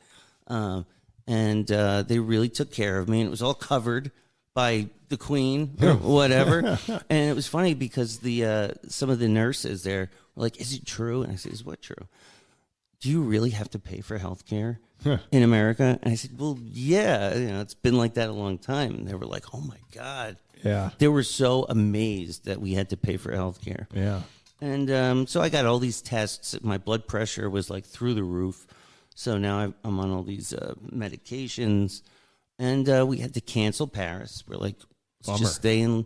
And they really took care of me, and it was all covered by the Queen or whatever. And it was funny because some of the nurses there were like, is it true? And I said, is what true? Do you really have to pay for health care in America? And I said, well, yeah, it's been like that a long time. And they were like, oh my God. Yeah. They were so amazed that we had to pay for health care. Yeah. And so I got all these tests. My blood pressure was like through the roof. So now I'm on all these medications. And we had to cancel Paris. We're like, let's just stay in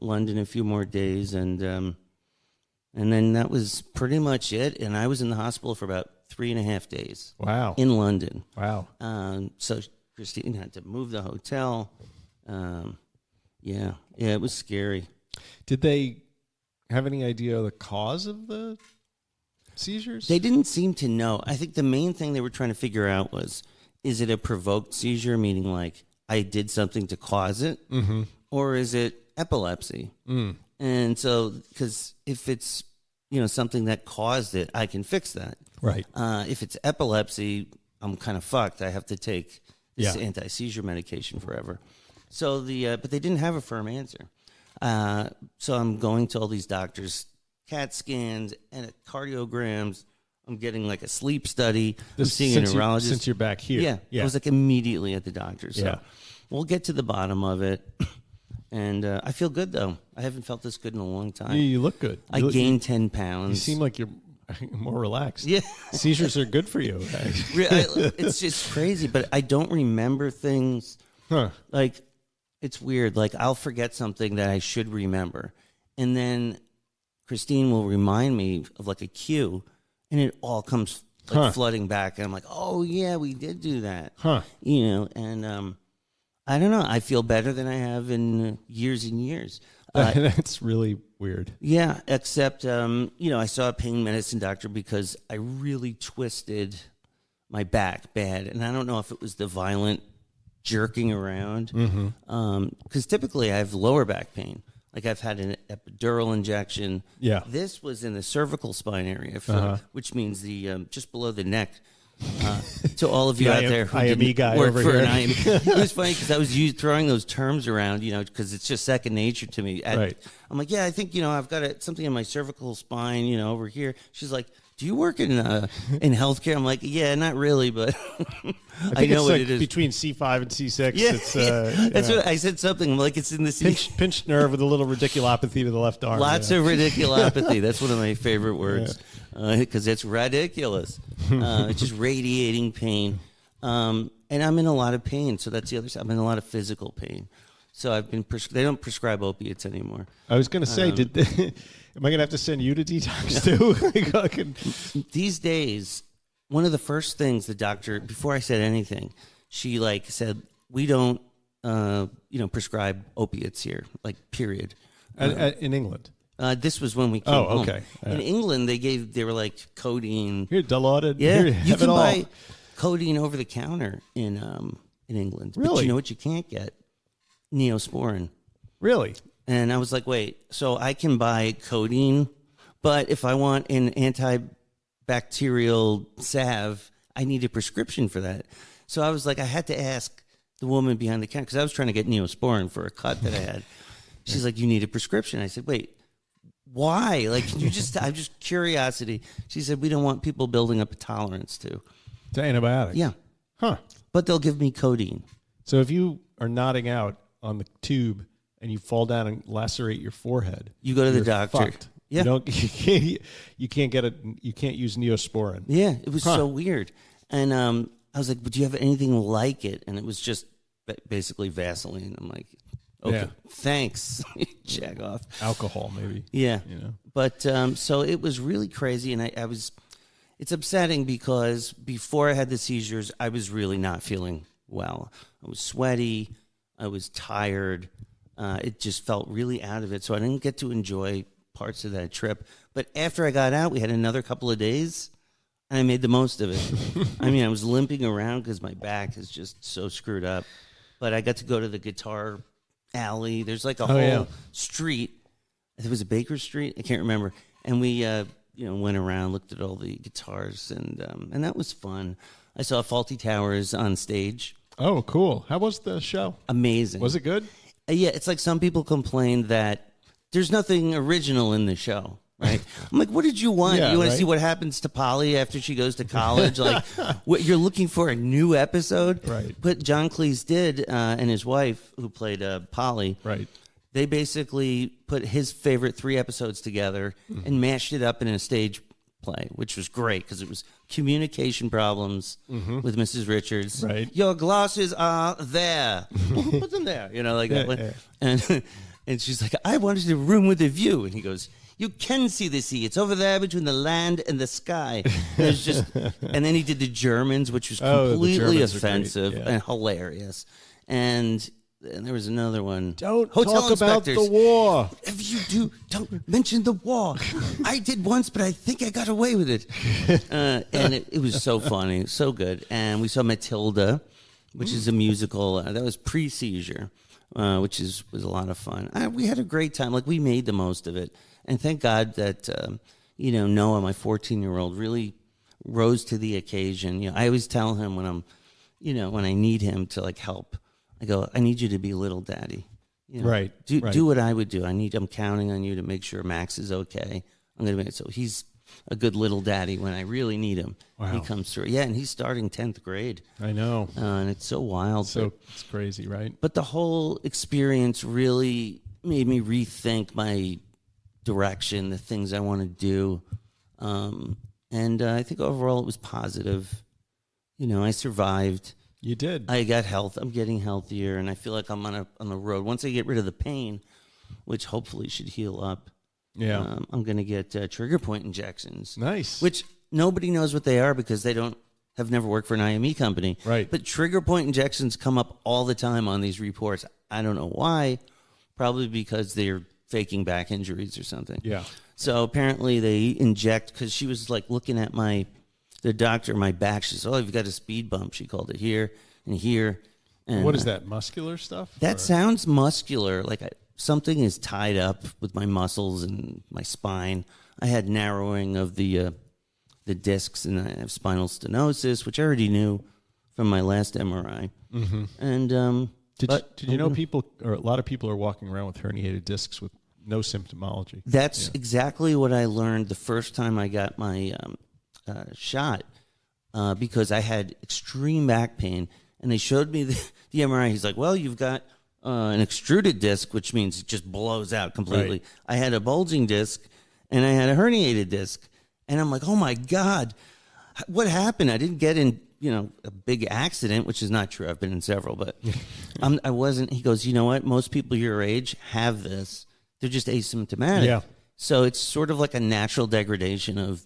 London a few more days. And then that was pretty much it. And I was in the hospital for about 3.5 days. Wow. In London. Wow. So Christine had to move the hotel. Yeah, it was scary. Did they have any idea of the cause of the seizures? They didn't seem to know. I think the main thing they were trying to figure out was, is it a provoked seizure, meaning like I did something to cause it, or is it epilepsy? And so, because if it's something that caused it, I can fix that. Right. If it's epilepsy, I'm kind of fucked. I have to take this anti-seizure medication forever. So but they didn't have a firm answer. So I'm going to all these doctors, CAT scans and cardiograms. I'm getting like a sleep study. I'm seeing a neurologist. Since you're back here. Yeah. I was like immediately at the doctor. So we'll get to the bottom of it. And I feel good, though. I haven't felt this good in a long time. You look good. I gained 10 pounds. You seem like you're more relaxed. Yeah. Seizures are good for you. It's just crazy, but I don't remember things. Like, it's weird. Like, I'll forget something that I should remember. And then Christine will remind me of, like, a cue, and it all comes like flooding back. And I'm like, oh, yeah, we did do that. And I don't know. I feel better than I have in years and years. That's really weird. Yeah, except, I saw a pain medicine doctor because I really twisted my back bad. And I don't know if it was the violent jerking around. Because typically I have lower back pain. Like I've had an epidural injection. Yeah. This was in the cervical spine area, which means the just below the neck. To all of you out there who IME guy work over for here. an IME. It was funny because I was throwing those terms around, because it's just second nature to me. Right. I'm like, yeah, I think, I've got something in my cervical spine, over here. She's like, do you work in healthcare? I'm like, yeah, not really, but I know what it is. Between C5 and C6. Yeah, It's, that's what I said. Something I'm like, it's in the pinched nerve with a little radiculopathy to the left arm. Lots of radiculopathy. That's one of my favorite words because it's ridiculous. It's just radiating pain, and I'm in a lot of pain. So that's the other side. I'm in a lot of physical pain. So I've been. They don't prescribe opiates anymore. I was going to say, am I going to have to send you to detox too? These days, one of the first things the doctor, before I said anything, she said, we don't, prescribe opiates here, period. In England. This was when we came home. Okay. In England, they were like codeine. Here, Dilaudid. Yeah, Here, you can buy codeine over the counter in England. Really? But you know what you can't get? Neosporin. Really? And I was like, wait, so I can buy codeine, but if I want an antibacterial salve, I need a prescription for that. So I was like, I had to ask the woman behind the counter because I was trying to get Neosporin for a cut that I had. She's like, you need a prescription. I said, wait, why? Can you I'm just curiosity. She said, we don't want people building up a tolerance to antibiotics. Yeah. Huh. But they'll give me codeine. So if you are nodding out on the tube and you fall down and lacerate your forehead, you go to the doctor. Fucked. Yeah. You can't get it. You can't use Neosporin. Yeah, it was so weird. And I was like, "But do you have anything like it?" And it was just basically Vaseline. I'm like, "Okay, thanks." Check off. Alcohol, maybe. Yeah. But so it was really crazy, and I was. It's upsetting because before I had the seizures, I was really not feeling well. I was sweaty. I was tired. It just felt really out of it. So I didn't get to enjoy parts of that trip. But after I got out, we had another couple of days, and I made the most of it. I was limping around because my back is just so screwed up. But I got to go to the guitar alley. There's a whole street. It was a Baker Street. I can't remember. And we, went around, looked at all the guitars, and that was fun. I saw Faulty Towers on stage. Oh, cool. How was the show? Amazing. Was it good? Yeah, it's like some people complain that there's nothing original in the show, right? I'm like, what did you want? You want to see what happens to Polly after she goes to college? What you're looking for a new episode? Right. But John Cleese did, and his wife, who played Polly, right. They basically put his favorite 3 episodes together and mashed it up in a stage play, which was great because it was communication problems with Mrs. Richards. Right. Your glasses are there. Put them there. That. Yeah. And she's like, I wanted a room with a view. And he goes, you can see the sea. It's over there between the land and the sky. And then he did the Germans, which was completely offensive and hilarious. And there was another one. Don't Hotel talk inspectors. about the war. If you do, don't mention the war. I did once, but I think I got away with it. And it was so funny, so good. And we saw Matilda, which is a musical. That was pre-seizure, which was a lot of fun. We had a great time. We made the most of it. And thank God that, Noah, my 14-year-old, really rose to the occasion. I always tell him when when I need him to help, I go, I need you to be little daddy. Right. Do what I would do. I'm counting on you to make sure Max is okay. I'm going to make it so he's a good little daddy when I really need him. Wow. He comes through. Yeah, and he's starting 10th grade. I know. And it's so wild. It's crazy, right? But the whole experience really made me rethink my direction, the things I want to do. And I think overall it was positive. I survived. You did. I got health. I'm getting healthier, and I feel like I'm on the road. Once I get rid of the pain, which hopefully should heal up, I'm going to get trigger point injections. Nice. Which nobody knows what they are because they have never worked for an IME company. Right. But trigger point injections come up all the time on these reports. I don't know why. Probably because they're faking back injuries or something. Yeah. So apparently they inject because she was looking at the doctor, my back. She said, you've got a speed bump. She called it here and here. And what is that, muscular stuff? That sounds muscular. Something is tied up with my muscles and my spine. I had narrowing of the the discs, and I have spinal stenosis, which I already knew from my last MRI. Mm-hmm. And did you know people, or a lot of people are walking around with herniated discs with no symptomology? That's exactly what I learned the first time I got my shot, because I had extreme back pain, and they showed me the MRI. He's like, well, you've got an extruded disc, which means it just blows out completely. Right. I had a bulging disc, and I had a herniated disc. And I'm like, oh, my God, what happened? I didn't get in, a big accident, which is not true. I've been in several, but I wasn't. He goes, you know what? Most people your age have this. They're just asymptomatic. Yeah. So it's sort of like a natural degradation of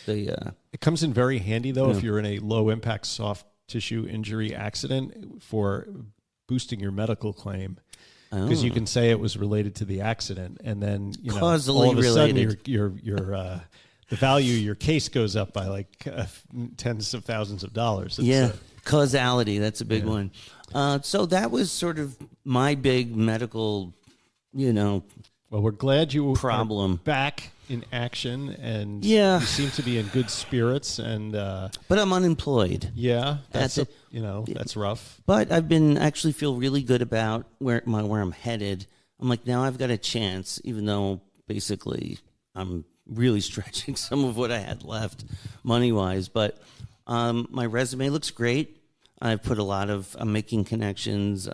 the... It comes in very handy, though, if you're in a low-impact soft tissue injury accident for boosting your medical claim. Because you can say it was related to the accident, and then Causally all of a related. sudden your the value of your case goes up by like tens of thousands of dollars. It's, causality, that's a big one. So that was sort of my big medical, Well, we're glad you problem are back in action, and you seem to be in good spirits. And but I'm unemployed. Yeah, that's that's rough. But I've been actually feel really good about where I'm headed. I'm like, now I've got a chance, even though basically I'm really stretching some of what I had left money-wise. But my resume looks great. I've put I'm making connections,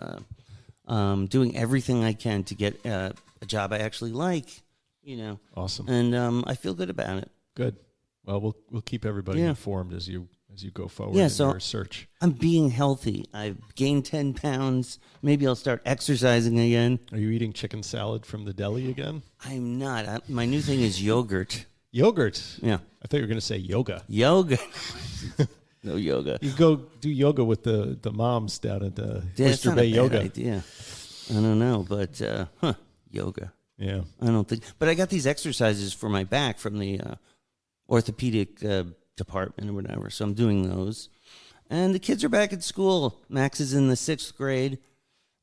doing everything I can to get a job I actually like, Awesome. And I feel good about it. Good. Well, we'll keep everybody informed as you go forward in your search. I'm being healthy. I've gained 10 pounds. Maybe I'll start exercising again. Are you eating chicken salad from the deli again? I'm not. My new thing is yogurt. Yogurt? Yeah. I thought you were going to say yoga. Yoga. No yoga. You go do yoga with the moms down at the Oyster Bay Yoga. Idea. I don't know, but yoga. Yeah. I don't think. But I got these exercises for my back from the orthopedic department or whatever, so I'm doing those. And the kids are back at school. Max is in the 6th grade.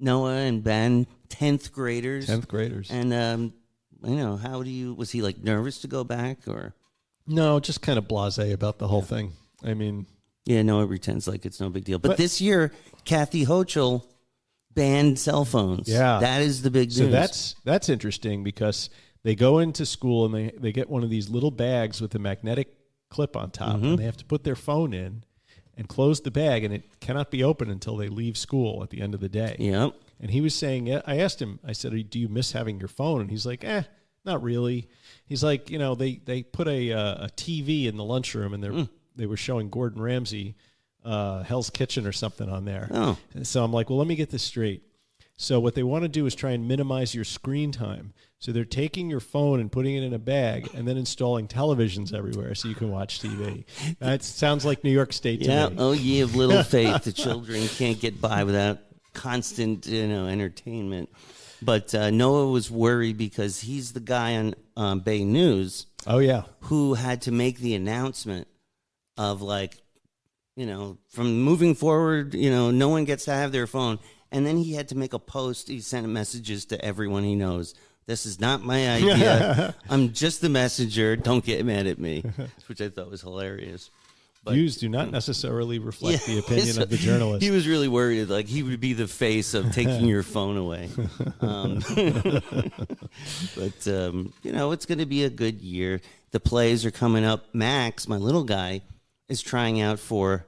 Noah and Ben, 10th graders. 10th graders. And was he like nervous to go back, or? No, just kind of blasé about the whole thing. I mean, yeah, Noah pretends like it's no big deal. But this year, Kathy Hochul banned cell phones. Yeah. That is the big news. So that's interesting, because they go into school and they get one of these little bags with a magnetic clip on top, and they have to put their phone in and close the bag, and it cannot be opened until they leave school at the end of the day. Yep. And he was saying, I asked him, I said, do you miss having your phone? And he's like, not really. He's like, they put a TV in the lunchroom, and they were showing Gordon Ramsay, Hell's Kitchen or something on there. Oh. And so I'm like, well, let me get this straight. So what they want to do is try and minimize your screen time. So they're taking your phone and putting it in a bag and then installing televisions everywhere so you can watch TV. That sounds like New York State to me. Oh, ye of little faith. The children can't get by without constant, entertainment. But Noah was worried because he's the guy on Bay News. Oh, yeah. Who had to make the announcement of from moving forward, no one gets to have their phone. And then he had to make a post. He sent messages to everyone he knows. This is not my idea. I'm just the messenger. Don't get mad at me, which I thought was hilarious. But, views do not necessarily reflect the opinion of the journalist. He was really worried, like he would be the face of taking your phone away. But, it's going to be a good year. The plays are coming up. Max, my little guy, is trying out for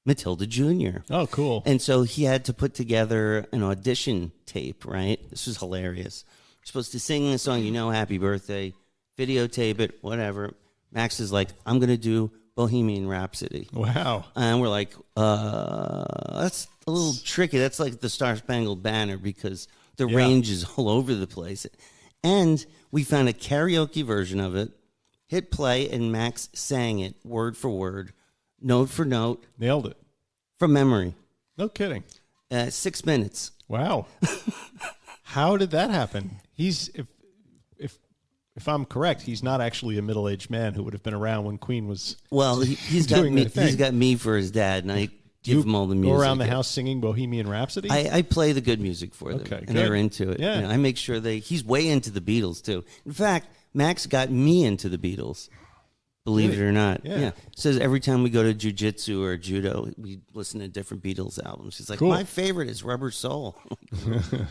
Matilda Jr. Oh, cool. And so he had to put together an audition tape, right? This was hilarious. You're supposed to sing the song, Happy Birthday, videotape it, whatever. Max is like, I'm going to do Bohemian Rhapsody. Wow. And we're like, that's a little tricky. That's like the Star Spangled Banner, because the range is all over the place. And we found a karaoke version of it, hit play, and Max sang it word for word, note for note. Nailed it. From memory. No kidding. 6 minutes. Wow. How did that happen? If I'm correct, he's not actually a middle-aged man who would have been around when Queen was. Well, he's got me for his dad, and I give him all the music. Go around the house singing Bohemian Rhapsody? I play the good music for them, and they're into it. Yeah. I make sure he's way into the Beatles too. In fact, Max got me into the Beatles. Believe it or not. Yeah. It says every time we go to jiu-jitsu or judo, we listen to different Beatles albums. She's like, cool. My favorite is Rubber Soul.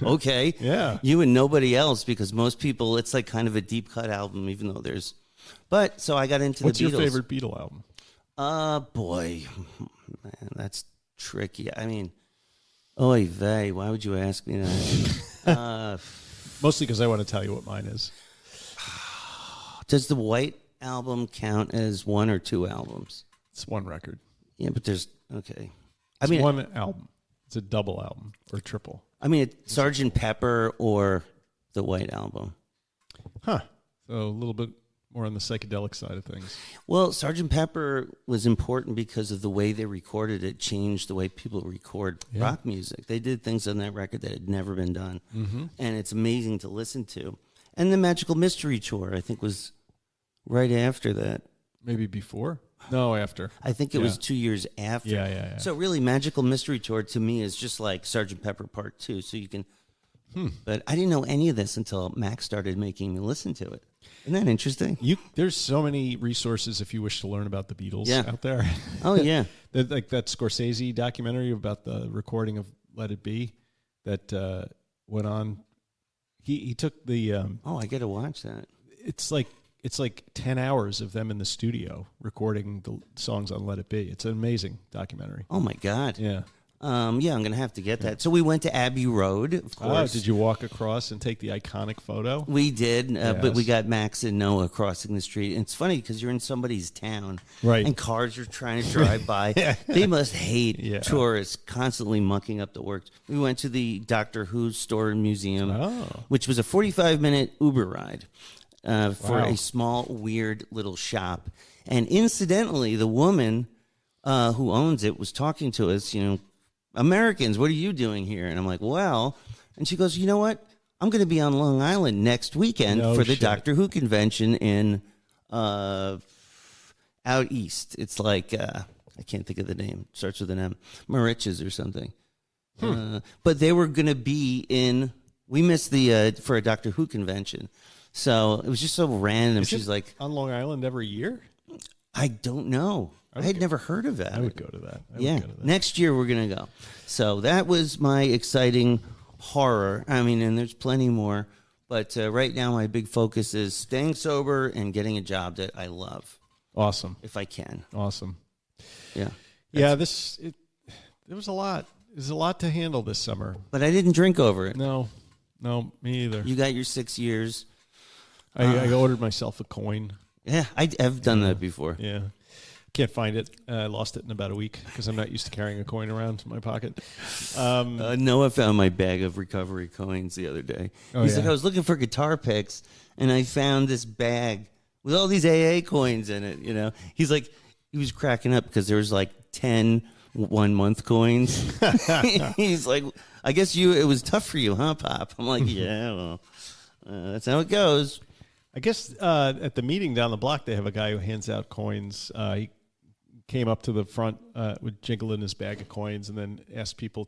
Okay. Yeah. You and nobody else, because most people, it's like kind of a deep cut album, even though there's... But, so I got into What's the Beatles. your favorite Beatle album? Boy. Man, that's tricky. I mean, oy vey, why would you ask me that? Mostly because I want to tell you what mine is. Does the White Album count as one or two albums? It's one record. Yeah, but there's okay. It's one album. It's a double album or triple. I mean, it's Sgt. Pepper or the White Album. Huh. So a little bit more on the psychedelic side of things. Well, Sgt. Pepper was important because of the way they recorded it. Changed the way people record rock music. They did things on that record that had never been done, and it's amazing to listen to. And the Magical Mystery Tour, I think, was right after that. Maybe before? No, after. I think it was 2 years after. Yeah. So really, Magical Mystery Tour to me is just like Sgt. Pepper Part 2. So you can... But I didn't know any of this until Max started making me listen to it. Isn't that interesting? There's so many resources if you wish to learn about the Beatles out there. Oh, yeah. Like that Scorsese documentary about the recording of Let It Be that went on. He took the... I got to watch that. It's like 10 hours of them in the studio recording the songs on Let It Be. It's an amazing documentary. Oh, my God. Yeah. I'm going to have to get that. So we went to Abbey Road, of course. Did you walk across and take the iconic photo? We did, but we got Max and Noah crossing the street. And it's funny because you're in somebody's town, right? And cars are trying to drive by. They must hate tourists constantly mucking up the works. We went to the Doctor Who store and museum, which was a 45-minute Uber ride for a small, weird little shop. And incidentally, the woman who owns it was talking to us, Americans, what are you doing here? And I'm like, well, and she goes, you know what? I'm going to be on Long Island next weekend for the Doctor Who convention in out east. It's like, I can't think of the name. It starts with an M. Mauritius or something. But they were going to be we missed the, for a Doctor Who convention. So it was just so random. She's like, on Long Island every year? I don't know. I had never heard of that. I would go to that. Next year we're going to go. So that was my exciting horror. I mean, and there's plenty more. But right now my big focus is staying sober and getting a job that I love. Awesome. If I can. Awesome. Yeah. Yeah, there was a lot. There's a lot to handle this summer. But I didn't drink over it. No, me either. You got your 6 years. I ordered myself a coin. Yeah, I've done that before. Yeah. Can't find it. I lost it in about a week because I'm not used to carrying a coin around in my pocket. Noah found my bag of recovery coins the other day. He's like, I was looking for guitar picks, and I found this bag with all these AA coins in it. He's like, he was cracking up because there was like 10 1-month coins. He's like, I guess it was tough for you, huh, Pop? I'm like, yeah, well, that's how it goes. I guess at the meeting down the block, they have a guy who hands out coins. He came up to the front with Jingle in his bag of coins and then asked people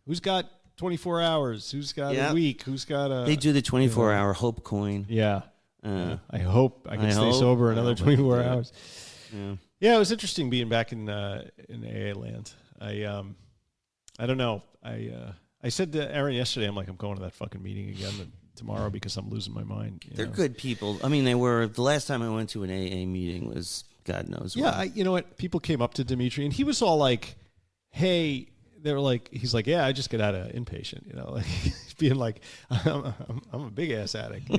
who's got 24 hours, who's got a week, who's got a... They do the 24-hour hope coin. Yeah. I hope I can stay sober another 24 hours. Yeah, it was interesting being back in AA land. I don't know. I said to Aaron yesterday, I'm like, I'm going to that fucking meeting again tomorrow because I'm losing my mind. They're good people. I mean, they were. The last time I went to an AA meeting was God knows what. Yeah, you know what? People came up to Dimitri, and he was all like, hey, they were like, he's like, yeah, I just get out of inpatient, like being like, I'm a big ass addict,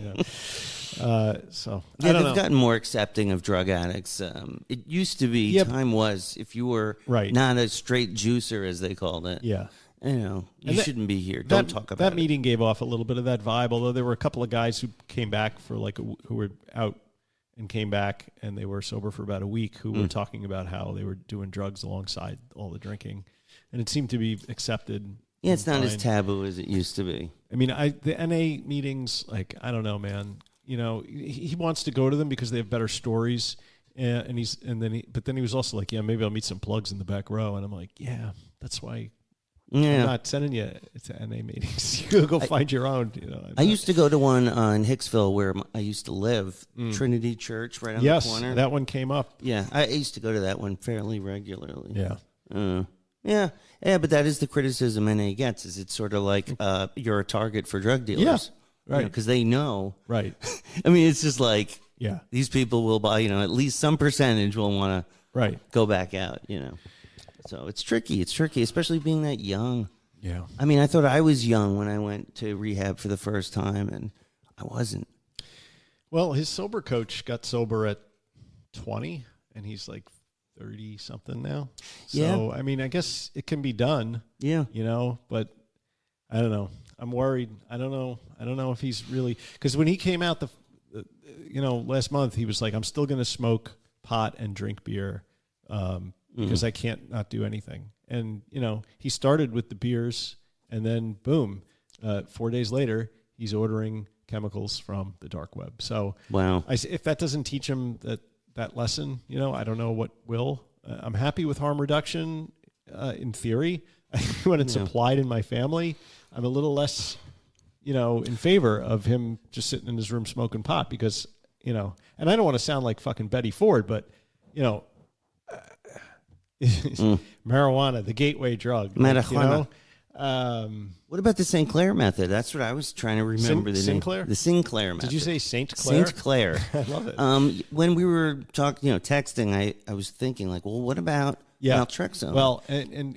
So yeah, they've gotten more accepting of drug addicts. It used to be, time was, if you were not a straight juicer, as they called it. Yeah. You shouldn't be here. Don't talk about it. That meeting gave off a little bit of that vibe, although there were a couple of guys who came back for who were out and came back, and they were sober for about a week, who were talking about how they were doing drugs alongside all the drinking. And it seemed to be accepted. Yeah, it's not as taboo as it used to be. I mean, the NA meetings, I don't know, man. He wants to go to them because they have better stories. But then he was also like, yeah, maybe I'll meet some plugs in the back row. And I'm like, yeah, that's why Yeah. I'm not sending you to NA meetings. You go find your own. I used to go to one in Hicksville where I used to live, Trinity Church, right on the corner. Yes, that one came up. Yeah, I used to go to that one fairly regularly. Yeah. Yeah, but that is the criticism NA gets, is it's sort of like you're a target for drug dealers. Yeah, right. Because they know. Right. I mean, it's just like, yeah, these people will buy, at least some percentage will want to go back out, So it's tricky. It's tricky, especially being that young. Yeah. I mean, I thought I was young when I went to rehab for the first time, and I wasn't. Well, his sober coach got sober at 20, and he's like 30 something now. So, I mean, I guess it can be done. Yeah. But I don't know. I'm worried. I don't know if he's really, because when he came out last month, he was like, I'm still going to smoke pot and drink beer because I can't not do anything. And, he started with the beers, and then boom, 4 days later, he's ordering chemicals from the dark web. So wow. If that doesn't teach him that lesson, I don't know what will. I'm happy with harm reduction in theory. When it's applied in my family, I'm a little less, in favor of him just sitting in his room smoking pot because, and I don't want to sound like fucking Betty Ford, but, marijuana, the gateway drug. Marijuana. What about the St. Clair method? That's what I was trying to remember. The Sinclair? The Sinclair method. Did you say St. Clair? St. Clair. I love it. When we were talking, texting, I was thinking like, well, what about naltrexone? Well,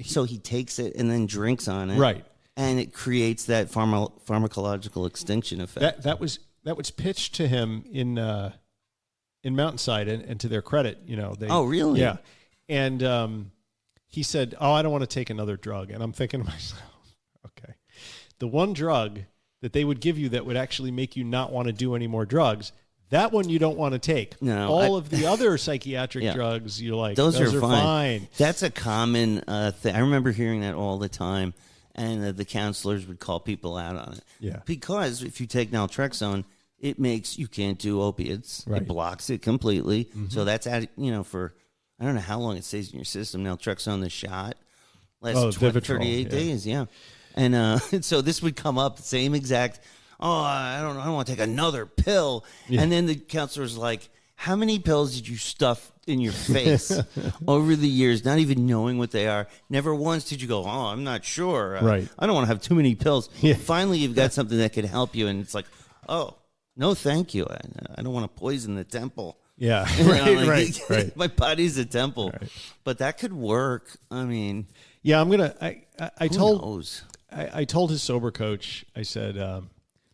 so he takes it and then drinks on it. Right. And it creates that pharmacological extinction effect. That was pitched to him in Mountainside, and to their credit, Oh, really? Yeah. And he said, "Oh, I don't want to take another drug." And I'm thinking to myself, okay, the one drug that they would give you that would actually make you not want to do any more drugs, that one you don't want to take. No, all of the other psychiatric drugs, you're like, those are fine. That's a common thing. I remember hearing that all the time, and the counselors would call people out on it. Yeah, because if you take naltrexone, it makes you can't do opiates. Right. It blocks it completely. Mm-hmm. So that's for I don't know how long it stays in your system. Naltrexone, the shot, lasts 38 days. Yeah. And so this would come up, same exact, I don't want to take another pill. Yeah. And then the counselor's like, how many pills did you stuff in your face over the years, not even knowing what they are? Never once did you go, I'm not sure. Right. I don't want to have too many pills. Yeah. Finally, you've got something that could help you. And it's like, no, thank you. I don't want to poison the temple. Yeah, right. My body's a temple, right. But that could work. I mean, yeah, I'm gonna. I told knows? I told his sober coach. I said,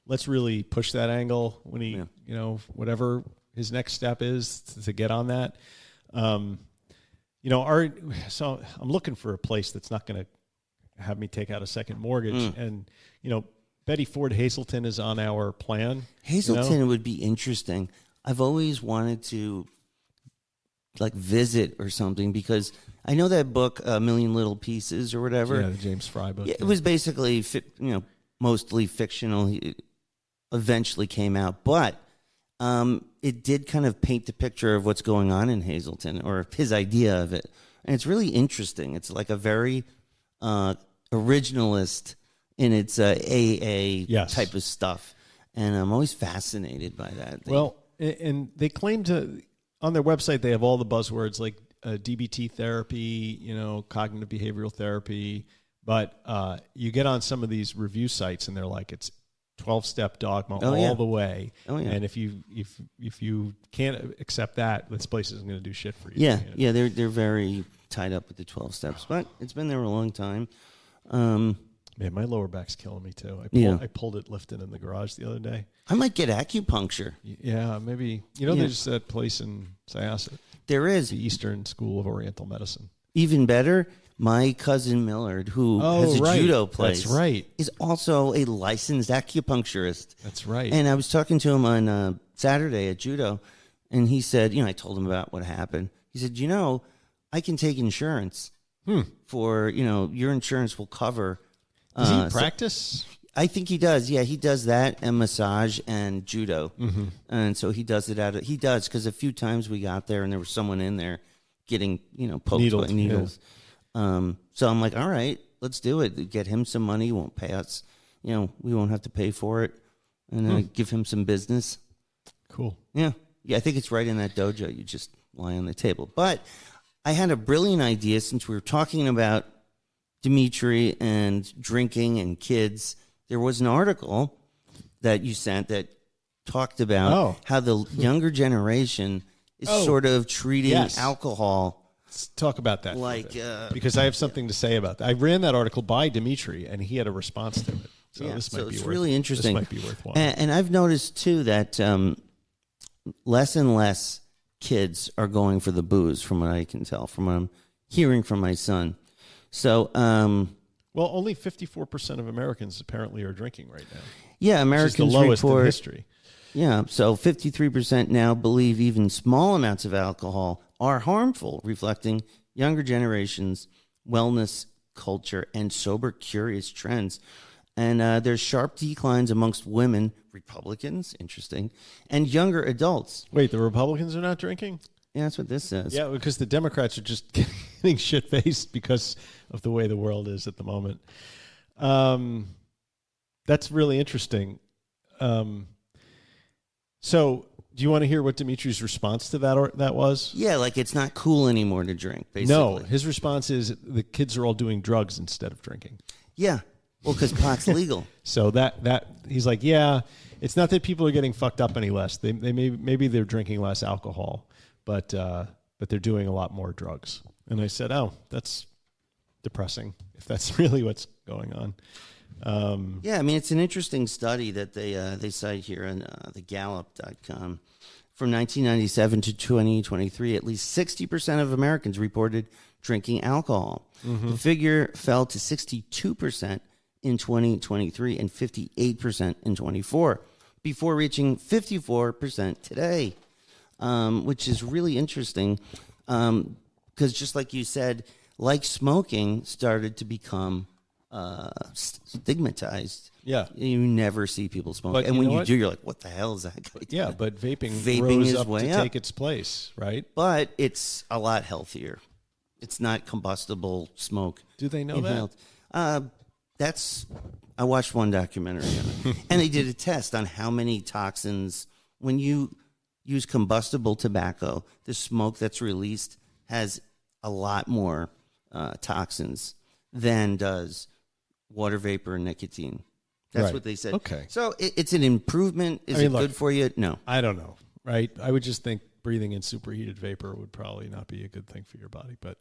let's really push that angle when he, whatever his next step is to get on that. So I'm looking for a place that's not going to have me take out a second mortgage, and Betty Ford Hazelton is on our plan. Hazelton would be interesting. I've always wanted to visit or something because I know that book, A Million Little Pieces or whatever. Yeah, the James Fry book. Yeah, it was basically, mostly fictional. It eventually came out, but it did kind of paint the picture of what's going on in Hazelton or his idea of it. And it's really interesting. It's like a very originalist in its AA type of stuff. And I'm always fascinated by that. Well, and they claim on their website, they have all the buzzwords like DBT therapy, cognitive behavioral therapy. But you get on some of these review sites and they're like, it's 12-step dogma all the way. Oh, yeah. And if you can't accept that, this place isn't going to do shit for you. Yeah, yeah, they're very tied up with the 12 steps. But it's been there a long time. Man, my lower back's killing me too. I pulled it lifting in the garage the other day. I might get acupuncture. Yeah, maybe. There's that place in Syosset. There is. The Eastern School of Oriental Medicine. Even better, my cousin Millard, who has a judo place, that's right, is also a licensed acupuncturist. That's right. And I was talking to him on Saturday at judo, and he said, I told him about what happened. He said, I can take insurance for, your insurance will cover. Does he practice? I think he does. Yeah, he does that and massage and judo. Mm-hmm. And so he does it he does because a few times we got there and there was someone in there getting, poked by needles. Yeah. So I'm like, all right, let's do it. Get him some money. He won't pay us. We won't have to pay for it. And give him some business. Cool. Yeah. I think it's right in that dojo. You just lie on the table. But I had a brilliant idea since we were talking about Dimitri and drinking and kids. There was an article that you sent that talked about how the younger generation is sort of treating alcohol. Let's talk about that. Because I have something to say about that. I ran that article by Dimitri, and he had a response to it. So this might be really interesting. This might be worthwhile. And I've noticed, too, that less and less kids are going for the booze, from what I can tell, from what I'm hearing from my son. So, well, only 54% of Americans apparently are drinking right now. Yeah, Americans which is the lowest report, in history. Yeah, so 53% now believe even small amounts of alcohol are harmful, reflecting younger generations' wellness culture and sober, curious trends. And there's sharp declines amongst women, Republicans, interesting, and younger adults. Wait, the Republicans are not drinking? Yeah, that's what this says. Yeah, because the Democrats are just getting shit-faced because of the way the world is at the moment. That's really interesting. So do you want to hear what Dimitri's response to that was? Yeah, like it's not cool anymore to drink, basically. No, his response is the kids are all doing drugs instead of drinking. Yeah. Well, because pot's legal. So that he's like, yeah, it's not that people are getting fucked up any less. They maybe they're drinking less alcohol, but they're doing a lot more drugs. And I said, oh, that's depressing if that's really what's going on. Yeah, I mean, it's an interesting study that they cite here on the Gallup.com. From 1997 to 2023, at least 60% of Americans reported drinking alcohol. Mm-hmm. The figure fell to 62% in 2023 and 58% in 24, before reaching 54% today, which is really interesting because just like you said, like smoking started to become stigmatized. Yeah. You never see people smoke. But and when you do, you're like, what the hell is that guy doing? Yeah, but vaping rose is up way to up. take its place, right? But it's a lot healthier. It's not combustible smoke. Do they know inhaled. I watched one documentary on it. And they did a test on how many toxins, when you use combustible tobacco, the smoke that's released has a lot more toxins than does water vapor and nicotine. That's right. what they said. Okay. So it's an improvement. Is it good for you? No. I don't know, right? I would just think breathing in superheated vapor would probably not be a good thing for your body. But,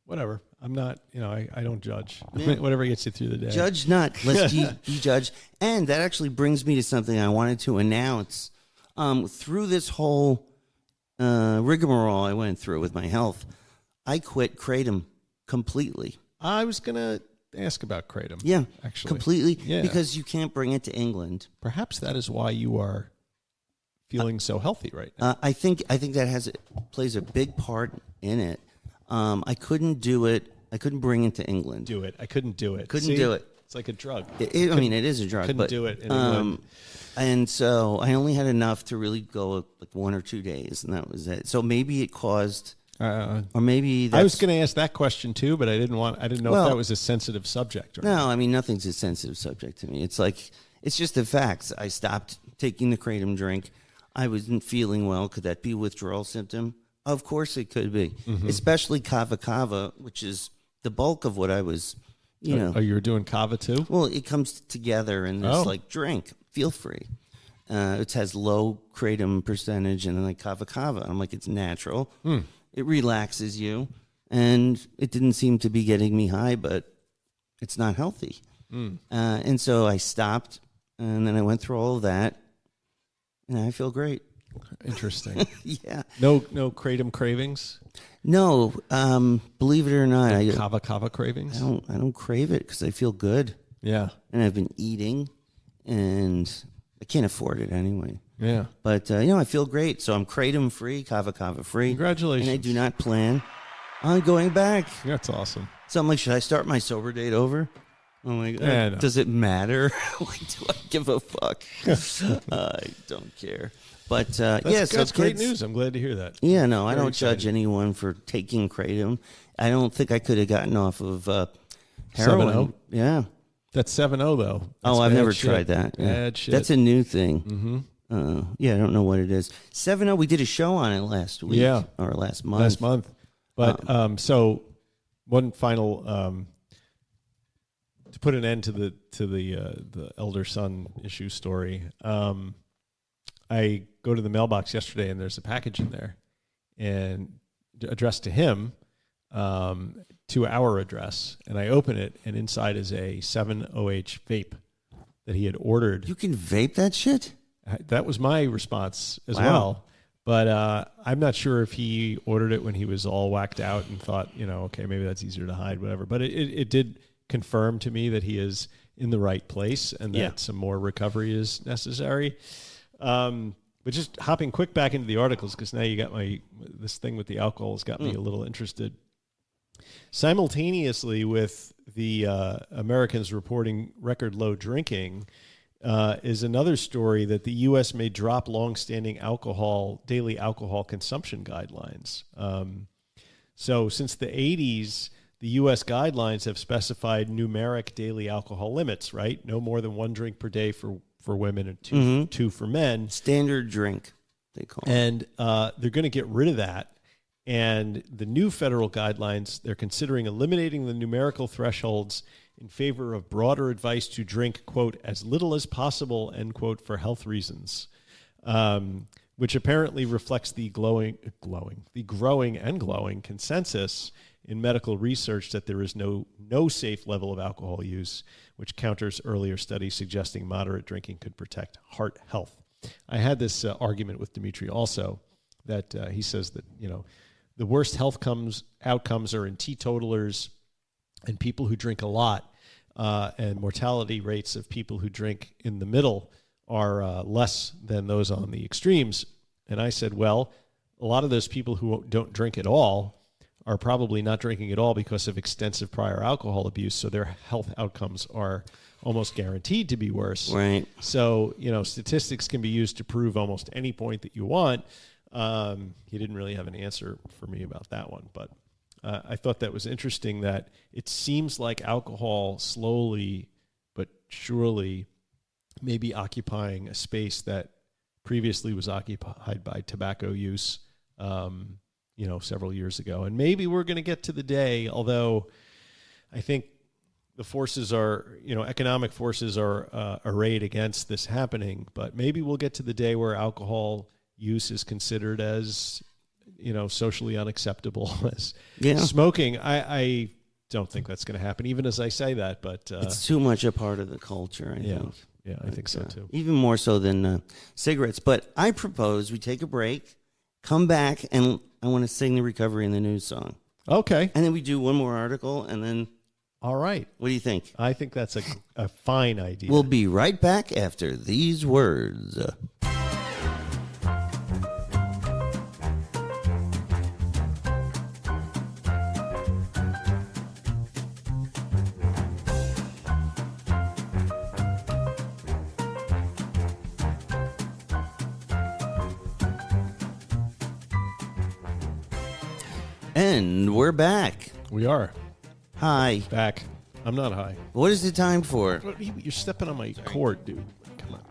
whatever. I'm not, I don't judge. Yeah. Whatever gets you through the day. Judge not, lest ye be judged. And that actually brings me to something I wanted to announce. Through this whole rigmarole I went through with my health, I quit Kratom completely. I was going to ask about Kratom. Yeah, actually. Completely. Yeah. Because you can't bring it to England. Perhaps that is why you are feeling so healthy right now. I think that plays a big part in it. I couldn't do it. I couldn't bring it to England. I couldn't do it. Couldn't do it. It's like a drug. It is a drug. Couldn't do it in England. And so I only had enough to really go like 1 or 2 days, and that was it. So maybe it caused, or maybe that's, I was going to ask that question too, but I didn't know if that was a sensitive subject. Or no, not. I mean nothing's a sensitive subject to me. It's just the facts. I stopped taking the Kratom drink. I wasn't feeling well. Could that be a withdrawal symptom? Of course it could be, especially kava kava, which is the bulk of what I was, Oh, you were doing kava too? Well, it comes together in this drink. Feel free. It has low kratom percentage and then like kava kava. I'm like, it's natural. It relaxes you, and it didn't seem to be getting me high, but it's not healthy. And so I stopped, and then I went through all of that, and I feel great. Interesting. Yeah. No Kratom cravings? No, believe it or not, Kava cravings? I don't crave it because I feel good. Yeah. And I've been eating, and I can't afford it anyway. Yeah. But, I feel great. So I'm Kratom free, kava free. Congratulations. And I do not plan on going back. That's awesome. So I'm like, should I start my sober date over? I'm like, no. Does it matter? Do I give a fuck? I don't care. But, that's great news. I'm glad to hear that. Yeah, no, I don't judge anyone for taking Kratom. I don't think I could have gotten off of Heroin. Yeah. That's 7-0 though. That's I've never shit. tried that. Yeah. Bad shit. That's a new thing. Yeah, I don't know what it is. 7-0. We did a show on it last week. Yeah. Or last month. But so one final to put an end to the elder son issue story. I go to the mailbox yesterday and there's a package in there, and addressed to him, to our address, and I open it, and inside is a 7-OH vape that he had ordered. You can vape that shit? That was my response as Wow. well. But I'm not sure if he ordered it when he was all whacked out and thought, okay, maybe that's easier to hide, whatever. But it did confirm to me that he is in the right place and that some more recovery is necessary. But just hopping quick back into the articles, because now you got this thing with the alcohol has got me a little interested. Simultaneously with the Americans reporting record low drinking, is another story that the U.S. may drop longstanding daily alcohol consumption guidelines. So since the 80s, the U.S. guidelines have specified numeric daily alcohol limits, right? No more than 1 drink per day for women and two for men. Standard drink, they call it. And they're going to get rid of that. And the new federal guidelines, they're considering eliminating the numerical thresholds in favor of broader advice to drink, quote, as little as possible, end quote, for health reasons, which apparently reflects the growing and glowing consensus in medical research that there is no safe level of alcohol use, which counters earlier studies suggesting moderate drinking could protect heart health. I had this argument with Dimitri also, that he says that, the worst health outcomes are in teetotalers and people who drink a lot, and mortality rates of people who drink in the middle are less than those on the extremes. And I said, well, a lot of those people who don't drink at all are probably not drinking at all because of extensive prior alcohol abuse, so their health outcomes are almost guaranteed to be worse. Right. So, statistics can be used to prove almost any point that you want. He didn't really have an answer for me about that one, but I thought that was interesting that it seems like alcohol slowly but surely may be occupying a space that previously was occupied by tobacco use, several years ago. And maybe we're going to get to the day, although I think the forces are, economic forces are arrayed against this happening, but maybe we'll get to the day where alcohol use is considered as, socially unacceptable as smoking. I don't think that's going to happen, even as I say that, but it's too much a part of the culture, I think. Yeah, I think so too. Even more so than cigarettes. But I propose we take a break, come back, and I want to sing the Recovery in the News song. Okay. And then we do one more article, and then... All right. What do you think? I think that's a fine idea. We'll be right back after these words. And we're back. We are. Hi. Back. I'm not high. What is it time for? You're stepping on my cord, dude. Come on.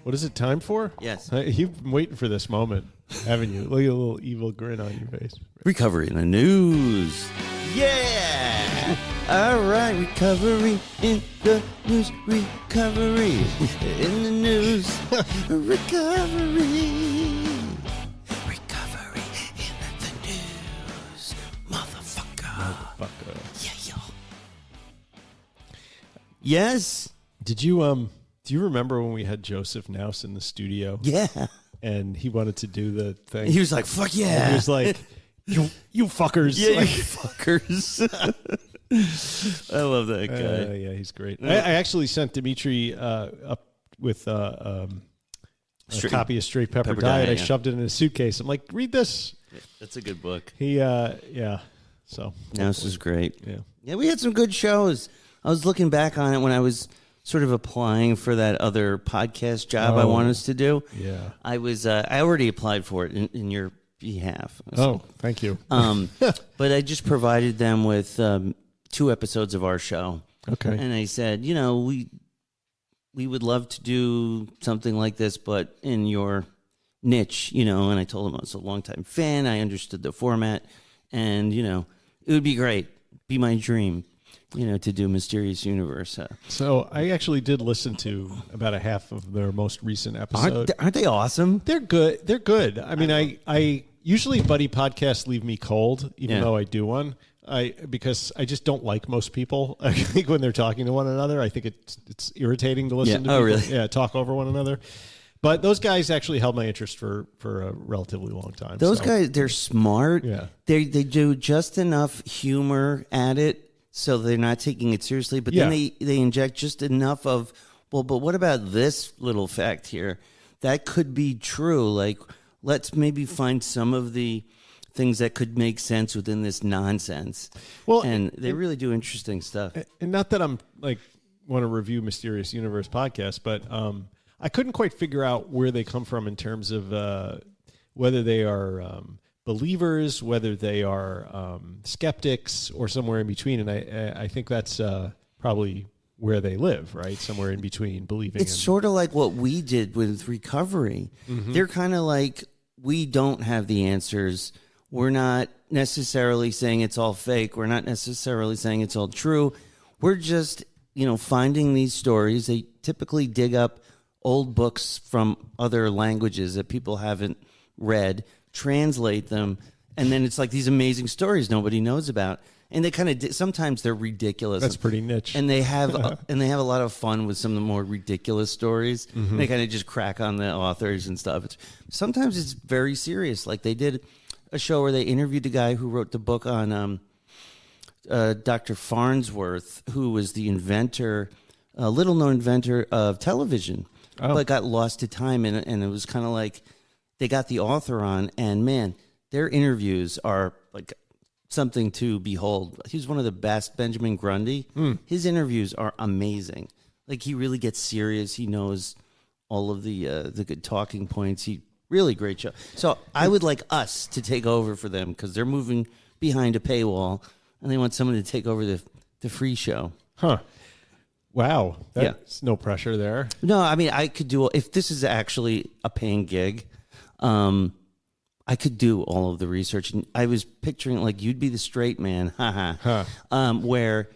What is it time for? Yes. You've been waiting for this moment, haven't you? Look at a little evil grin on your face. Recovery in the News. Yeah. All right. Recovery in the news. Recovery in the news. Recovery. Yes. Did you do you remember when we had Joseph Nouse in the studio? Yeah. And he wanted to do the thing. He was like, "Fuck yeah!" And he was like, "You fuckers!" Yeah, like, you fuckers. I love that guy. Yeah, he's great. I actually sent Dimitri up with a copy of Straight Pepper Diet. I shoved it in a suitcase. I'm like, "Read this." That's a good book. He yeah. So Nouse is great. Yeah, we had some good shows. I was looking back on it when I was sort of applying for that other podcast job I wanted us to do. Yeah. I already applied for it in your behalf. Oh, thank you. But I just provided them with 2 episodes of our show. Okay. And I said, we would love to do something like this, but in your niche, and I told him I was a longtime fan. I understood the format, and, it would be great. Be my dream, to do Mysterious Universe. So I actually did listen to about a half of their most recent episode. Aren't they awesome? They're good. They're good. I mean, I usually buddy podcasts leave me cold, even though I do one. Because I just don't like most people. I think when they're talking to one another, I think it's irritating to listen to people. Really? Talk over one another. But those guys actually held my interest for a relatively long time. Those guys, they're smart. Yeah. They do just enough humor at it so they're not taking it seriously. But then they inject just enough of, but what about this little fact here? That could be true. Like, let's maybe find some of the things that could make sense within this nonsense. Well, and they really do interesting stuff. And not that I'm want to review Mysterious Universe podcast, but I couldn't quite figure out where they come from in terms of whether they are believers, whether they are skeptics, or somewhere in between. And I think that's probably where they live, right? Somewhere in between believing. It's sort of like what we did with recovery. Mm-hmm. They're kind of like, we don't have the answers. We're not necessarily saying it's all fake. We're not necessarily saying it's all true. We're just, finding these stories. They typically dig up old books from other languages that people haven't read, translate them, and then it's like these amazing stories nobody knows about. And they kind of sometimes they're ridiculous. That's pretty niche. And they have a lot of fun with some of the more ridiculous stories. Mm-hmm. They kind of just crack on the authors and stuff. Sometimes it's very serious. Like they did a show where they interviewed a guy who wrote the book on Dr. Farnsworth, who was the inventor, a little-known inventor of television, but got lost to time. And it was kind of like they got the author on, and, man, their interviews are like something to behold. He's one of the best, Benjamin Grundy. His interviews are amazing. Like, he really gets serious. He knows all of the good talking points. Really great show. So I would like us to take over for them because they're moving behind a paywall, and they want someone to take over the free show. Huh. Wow. That's no pressure there. No, I mean, I could do, if this is actually a paying gig, I could do all of the research. And I was picturing like you'd be the straight man, where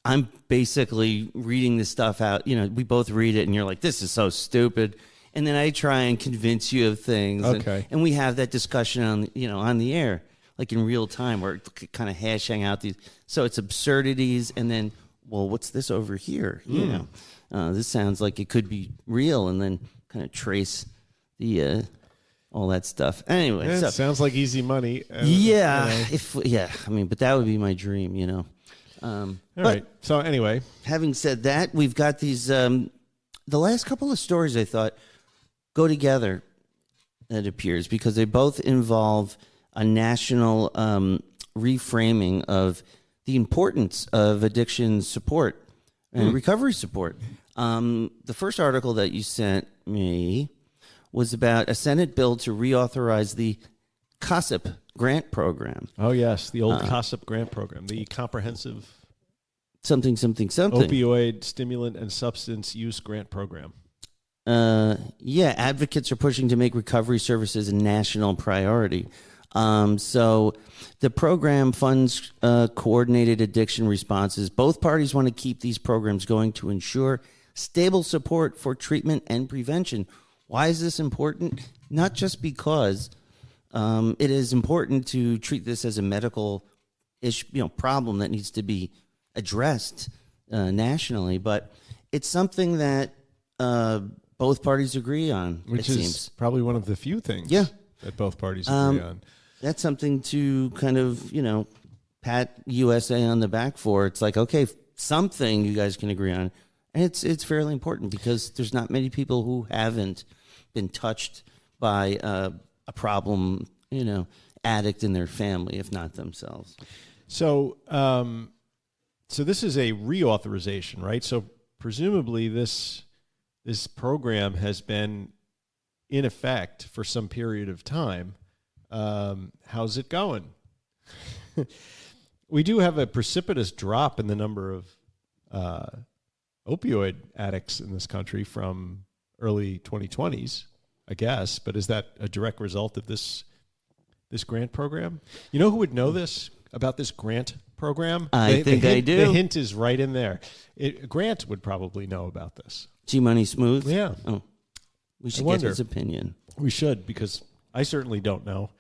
I'm basically reading this stuff out. We both read it, and you're like, this is so stupid. And then I try and convince you of things. Okay. And we have that discussion on the air, like in real time. We're kind of hashing out these. So it's absurdities, and then, well, what's this over here? This sounds like it could be real, and then kind of trace the all that stuff. Anyway, so, sounds like easy money. I mean, but that would be my dream, All right. So anyway, having said that, we've got these. The last couple of stories I thought go together. It appears because they both involve a national reframing of the importance of addiction support and recovery support. The first article that you sent me was about a Senate bill to reauthorize the COSSIP grant program. Oh, yes, the old COSSIP grant program, the comprehensive something. Opioid stimulant and substance use grant program. Advocates are pushing to make recovery services a national priority. So the program funds coordinated addiction responses. Both parties want to keep these programs going to ensure stable support for treatment and prevention. Why is this important? Not just because it is important to treat this as a medical problem that needs to be addressed nationally, but it's something that both parties agree on. Which is probably one of the few things that both parties agree on. That's something to kind of, pat USA on the back for. It's like, okay, something you guys can agree on. And it's fairly important because there's not many people who haven't been touched by a problem, addict in their family, if not themselves. So, so this is a reauthorization, right? So presumably this program has been in effect for some period of time. How's it going? we do have a precipitous drop in the number of opioid addicts in this country from early 2020s, I guess. But is that a direct result of this grant program? You know who would know this about this grant program? I think I do. The hint is right in there. Grant would probably know about this. G-Money Smooth? Yeah. Oh, we should get his opinion. We should, because I certainly don't know.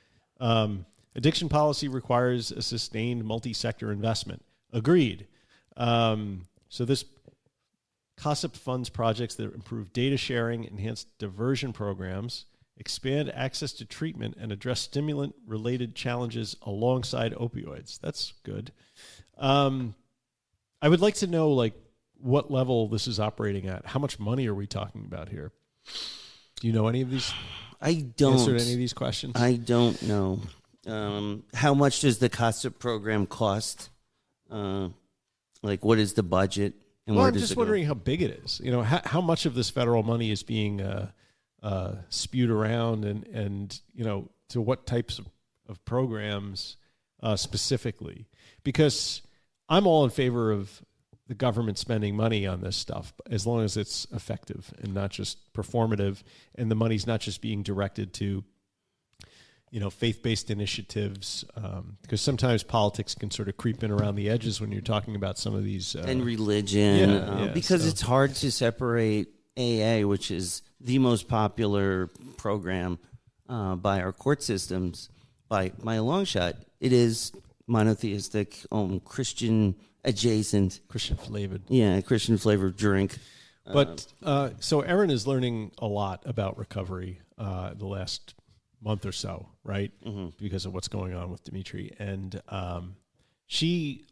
Addiction policy requires a sustained multi-sector investment. Agreed. So this COSIP funds projects that improve data sharing, enhance diversion programs, expand access to treatment, and address stimulant-related challenges alongside opioids. That's good. I would like to know, like, what level this is operating at. How much money are we talking about here? Do you know any of these? I don't. Answer any of these questions? I don't know. How much does the COSIP program cost? Like, what is the budget? And well, where I'm does just it wondering go? how big it is. You know, how much of this federal money is being spewed around, and you know, to what types of programs specifically? Because I'm all in favor of the government spending money on this stuff, as long as it's effective and not just performative, and the money's not just being directed to, you know, faith-based initiatives, because sometimes politics can sort of creep in around the edges when you're talking about some of these. And religion, because it's hard to separate AA, which is the most popular program by our court systems, by a long shot. It is monotheistic, Christian adjacent, Christian flavored. Yeah, Christian flavored drink. But so Erin is learning a lot about recovery the last month or so, right? Mm-hmm. Because of what's going on with Dimitri. And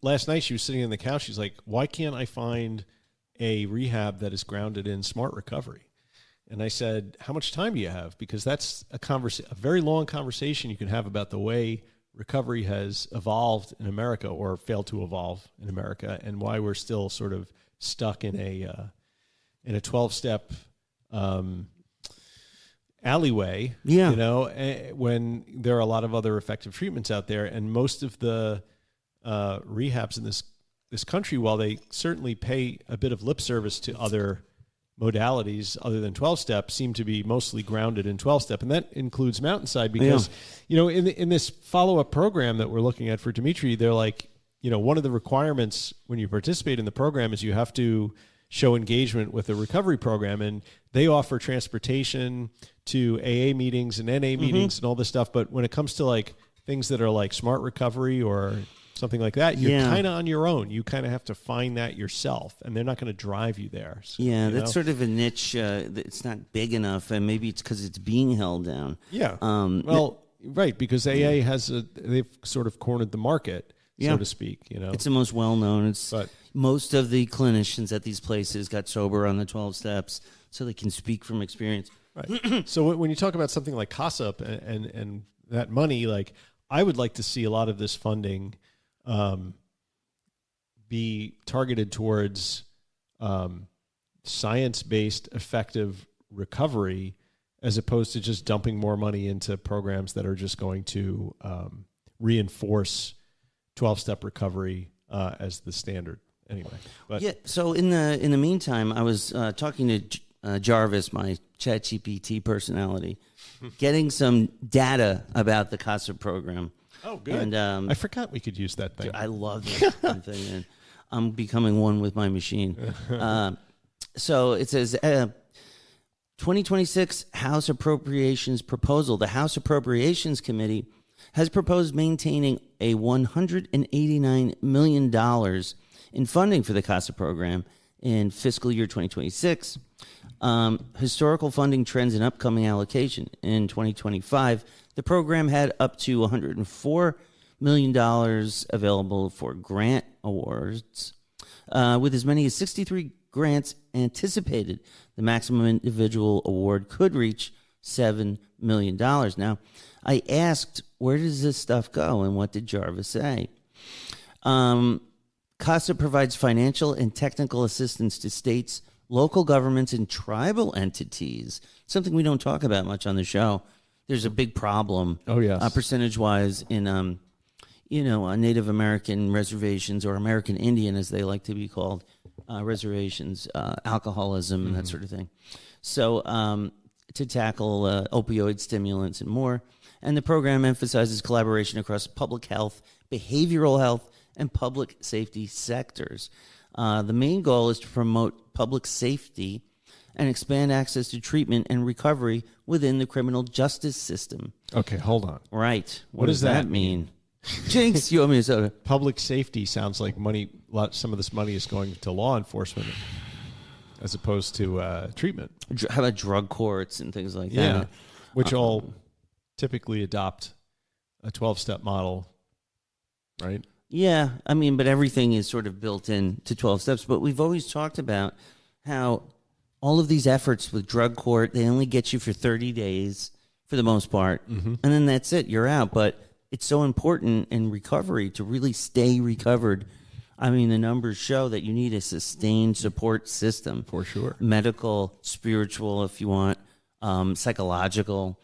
last night she was sitting on the couch. She's like, why can't I find a rehab that is grounded in smart recovery? And I said, how much time do you have? Because that's a very long conversation you can have about the way recovery has evolved in America, or failed to evolve in America, and why we're still sort of stuck in a 12-step alleyway, you know, when there are a lot of other effective treatments out there. And most of the rehabs in this country, while they certainly pay a bit of lip service to other modalities other than 12-step, seem to be mostly grounded in 12-step. And that includes Mountainside, because, you know, in this follow-up program that we're looking at for Dimitri, they're like, you know, one of the requirements when you participate in the program is you have to show engagement with the recovery program. And they offer transportation to AA meetings and NA meetings and all this stuff. But when it comes to like things that are like smart recovery or something like that, you're kind of on your own. You kind of have to find that yourself, and they're not going to drive you there. So, that's sort of a niche. It's not big enough, and maybe it's because it's being held down. Yeah. Right, because AA they've sort of cornered the market, so to speak. You know, it's the most well known. Most of the clinicians at these places got sober on the 12 steps, so they can speak from experience. Right. So when you talk about something like COSIP and that money, like, I would like to see a lot of this funding be targeted towards science-based effective recovery, as opposed to just dumping more money into programs that are just going to reinforce 12-step recovery as the standard. Anyway, So in the meantime, I was talking to Jarvis, my ChatGPT personality, getting some data about the COSIP program. Oh, good. And I forgot we could use that thing. I love that thing. And I'm becoming one with my machine. So it says 2026 House Appropriations Proposal. The House Appropriations Committee has proposed maintaining a $189 million in funding for the COSIP program in fiscal year 2026. Historical funding trends and upcoming allocation. In 2025, the program had up to $104 million available for grant awards, with as many as 63 grants anticipated. The maximum individual award could reach $7 million. Now, I asked, where does this stuff go, and what did Jarvis say? COSIP provides financial and technical assistance to states, local governments, and tribal entities, something we don't talk about much on the show. There's a big problem, percentage-wise, in Native American reservations, or American Indian, as they like to be called, reservations, alcoholism, and that sort of thing. So to tackle opioid stimulants and more. And the program emphasizes collaboration across public health, behavioral health, and public safety sectors. The main goal is to promote public safety and expand access to treatment and recovery within the criminal justice system. Okay, hold on. Right. What does that mean? Jinx, you owe me a soda. Public safety sounds like money. Some of this money is going to law enforcement as opposed to treatment. How about drug courts and things like Yeah, that? which all typically adopt a 12-step model, right? Yeah, I mean, but everything is sort of built into 12 steps. But we've always talked about how all of these efforts with drug court, they only get you for 30 days for the most part. And then that's it. You're out. But it's so important in recovery to really stay recovered. I mean, the numbers show that you need a sustained support system. For sure. Medical, spiritual, if you want, psychological,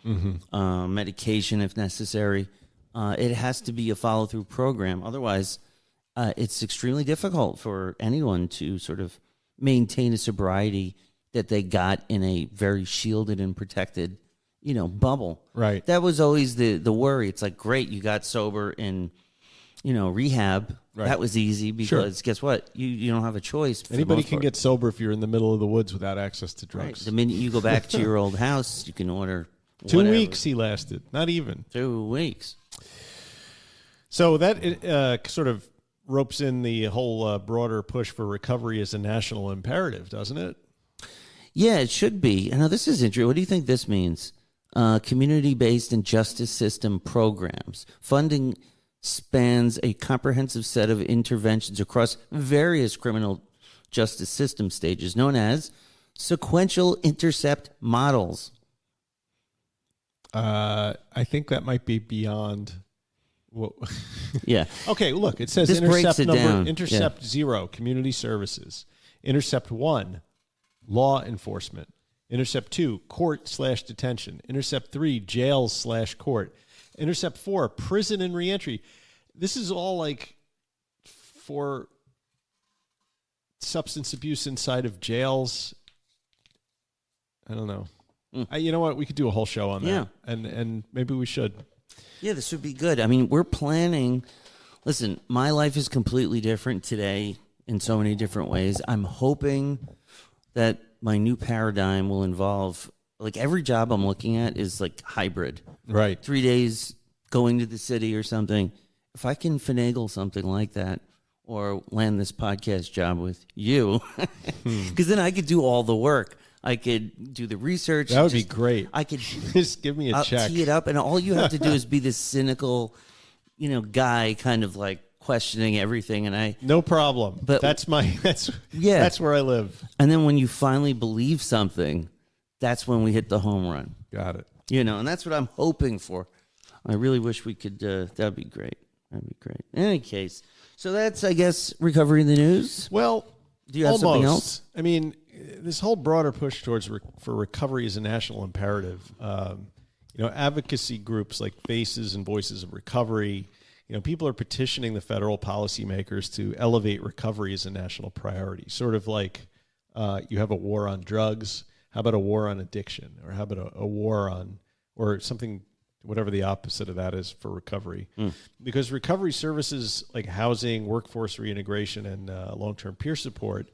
medication if necessary. It has to be a follow-through program. Otherwise, it's extremely difficult for anyone to sort of maintain a sobriety that they got in a very shielded and protected, bubble. Right. That was always the worry. It's like, great, you got sober in, rehab. Right. That was easy because guess what? You don't have a choice. Anybody can get sober if you're in the middle of the woods without access to drugs. Right. The minute you go back to your old house, you can order 2 whatever. weeks he lasted. Not even. 2 weeks. So that sort of ropes in the whole broader push for recovery as a national imperative, doesn't it? Yeah, it should be. Now, this is interesting. What do you think this means? Community-based and justice system programs. Funding spans a comprehensive set of interventions across various criminal justice system stages, known as sequential intercept models. I think that might be beyond... Well, yeah. Okay, look, it says this intercept number, down. intercept 0, community services. Intercept 1, law enforcement. Intercept 2, court/detention. Intercept 3, jails/court. Intercept 4, prison and reentry. This is all like for substance abuse inside of jails. I don't know. You know what? We could do a whole show on that. Yeah. And maybe we should. Yeah, this would be good. I mean, we're planning. Listen, my life is completely different today in so many different ways. I'm hoping that my new paradigm will involve, like, every job I'm looking at is like hybrid. Right. 3 days going to the city or something. If I can finagle something like that or land this podcast job with you, because then I could do all the work. I could do the research. That would be great. I could just give me a check. Tee it up, and all you have to do is be this cynical, guy, kind of like questioning everything. And no problem. But that's where I live. And then when you finally believe something, that's when we hit the home run. Got it. And that's what I'm hoping for. I really wish we could. That'd be great. That'd be great. In any case, so that's, I guess, recovery in the news. Well, do you have something else? I mean, this whole broader push towards for recovery is a national imperative. Advocacy groups like Faces and Voices of Recovery, people are petitioning the federal policymakers to elevate recovery as a national priority. Sort of like you have a war on drugs. How about a war on addiction? Or how about a war on, or something, whatever the opposite of that is for recovery? Because recovery services like housing, workforce reintegration, and long-term peer support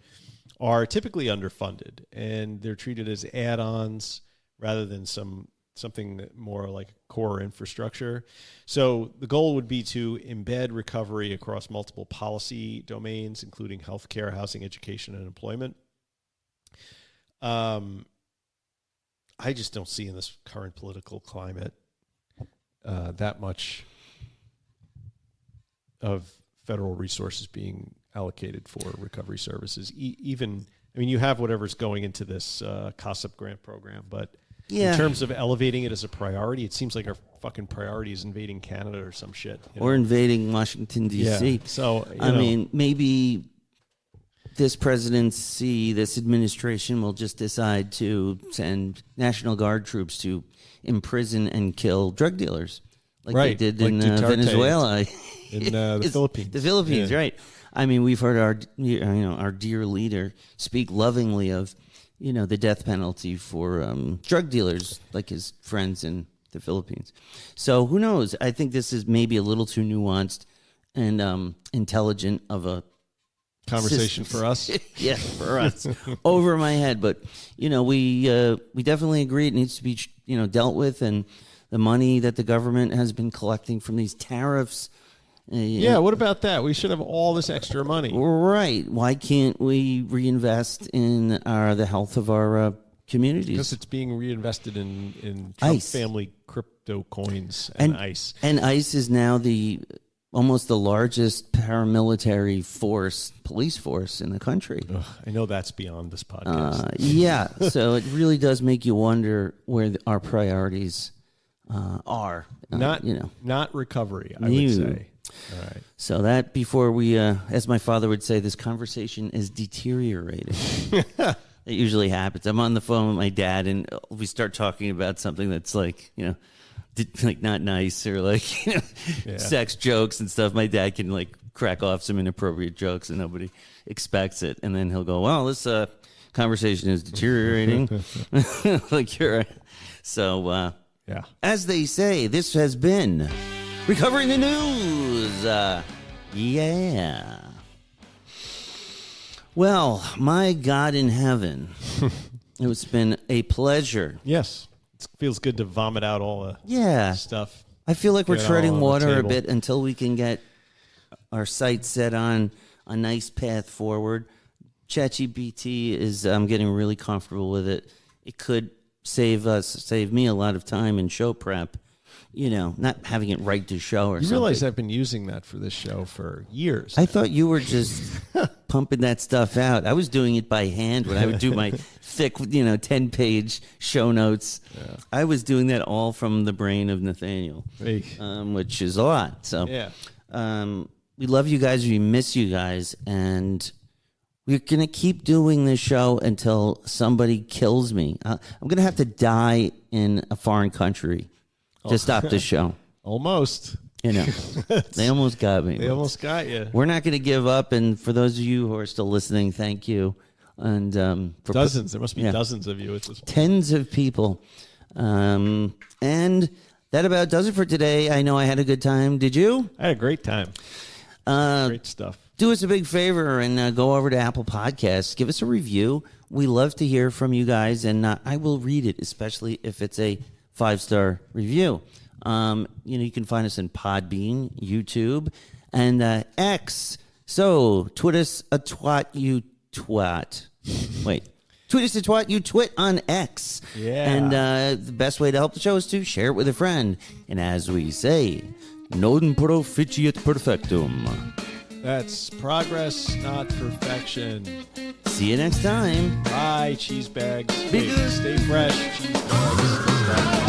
are typically underfunded, and they're treated as add-ons rather than something that more like core infrastructure. So the goal would be to embed recovery across multiple policy domains, including healthcare, housing, education, and employment. I just don't see in this current political climate that much of federal resources being allocated for recovery services. You have whatever's going into this COSSUP grant program, but in terms of elevating it as a priority, it seems like our fucking priority is invading Canada or some shit. Or invading Washington, D.C. Yeah. So, maybe this presidency, this administration will just decide to send National Guard troops to imprison and kill drug dealers. like right. they did like in Duterte Venezuela. in the Philippines. The Philippines, Yeah. right. I mean, we've heard our dear leader speak lovingly of, the death penalty for drug dealers, like his friends in the Philippines. So who knows? I think this is maybe a little too nuanced and intelligent of a Conversation for us. yeah, for us. Over my head. But, we definitely agree it needs to be, dealt with. And the money that the government has been collecting from these tariffs. Yeah, what about that? We should have all this extra money. Right. Why can't we reinvest in the health of our communities? Because it's being reinvested in Trump ICE. family crypto coins and ICE. And ICE is now almost the largest paramilitary police force in the country. Ugh, I know that's beyond this podcast. Yeah, so it really does make you wonder where our priorities are. Not recovery, I would say. All right. So that before we, as my father would say, this conversation is deteriorating. It usually happens. I'm on the phone with my dad, and we start talking about something that's like, like not nice or like sex jokes and stuff. My dad can like crack off some inappropriate jokes, and nobody expects it. And then he'll go, "Well, this conversation is deteriorating." Like you're right. So, yeah. As they say, this has been Recovering the News. Yeah. Well, my God in heaven, it's been a pleasure. Yes. It feels good to vomit out all the stuff. I feel like we're Get treading all on the water a table. bit until we can get our sights set on a nice path forward. ChatGPT is, I'm getting really comfortable with it. It could save me a lot of time in show prep. Not having it right to show or something. You realize I've been using that for this show for years. I thought you were just pumping that stuff out. I was doing it by hand when I would do my thick, 10-page show notes. Yeah. I was doing that all from the brain of Nathaniel, which is a lot. So we love you guys. We miss you guys. And we're going to keep doing this show until somebody kills me. I'm going to have to die in a foreign country to stop this show. Almost. They almost got me. They almost got you. We're not going to give up. And for those of you who are still listening, thank you. And for dozens. There must be dozens of you at this point. Tens of people. And that about does it for today. I know I had a good time. Did you? I had a great time. Great stuff. Do us a big favor and go over to Apple Podcasts. Give us a review. We love to hear from you guys. And I will read it, especially if it's a 5-star review. You can find us in Podbean, YouTube, and X. So, tweet us a twat, you twat. Wait. Tweet us a twat, you twit on X. Yeah. And the best way to help the show is to share it with a friend. And as we say, non proficiat perfectum. That's progress, not perfection. See you next time. Bye, cheese bags. Be good. Stay fresh, cheese bags.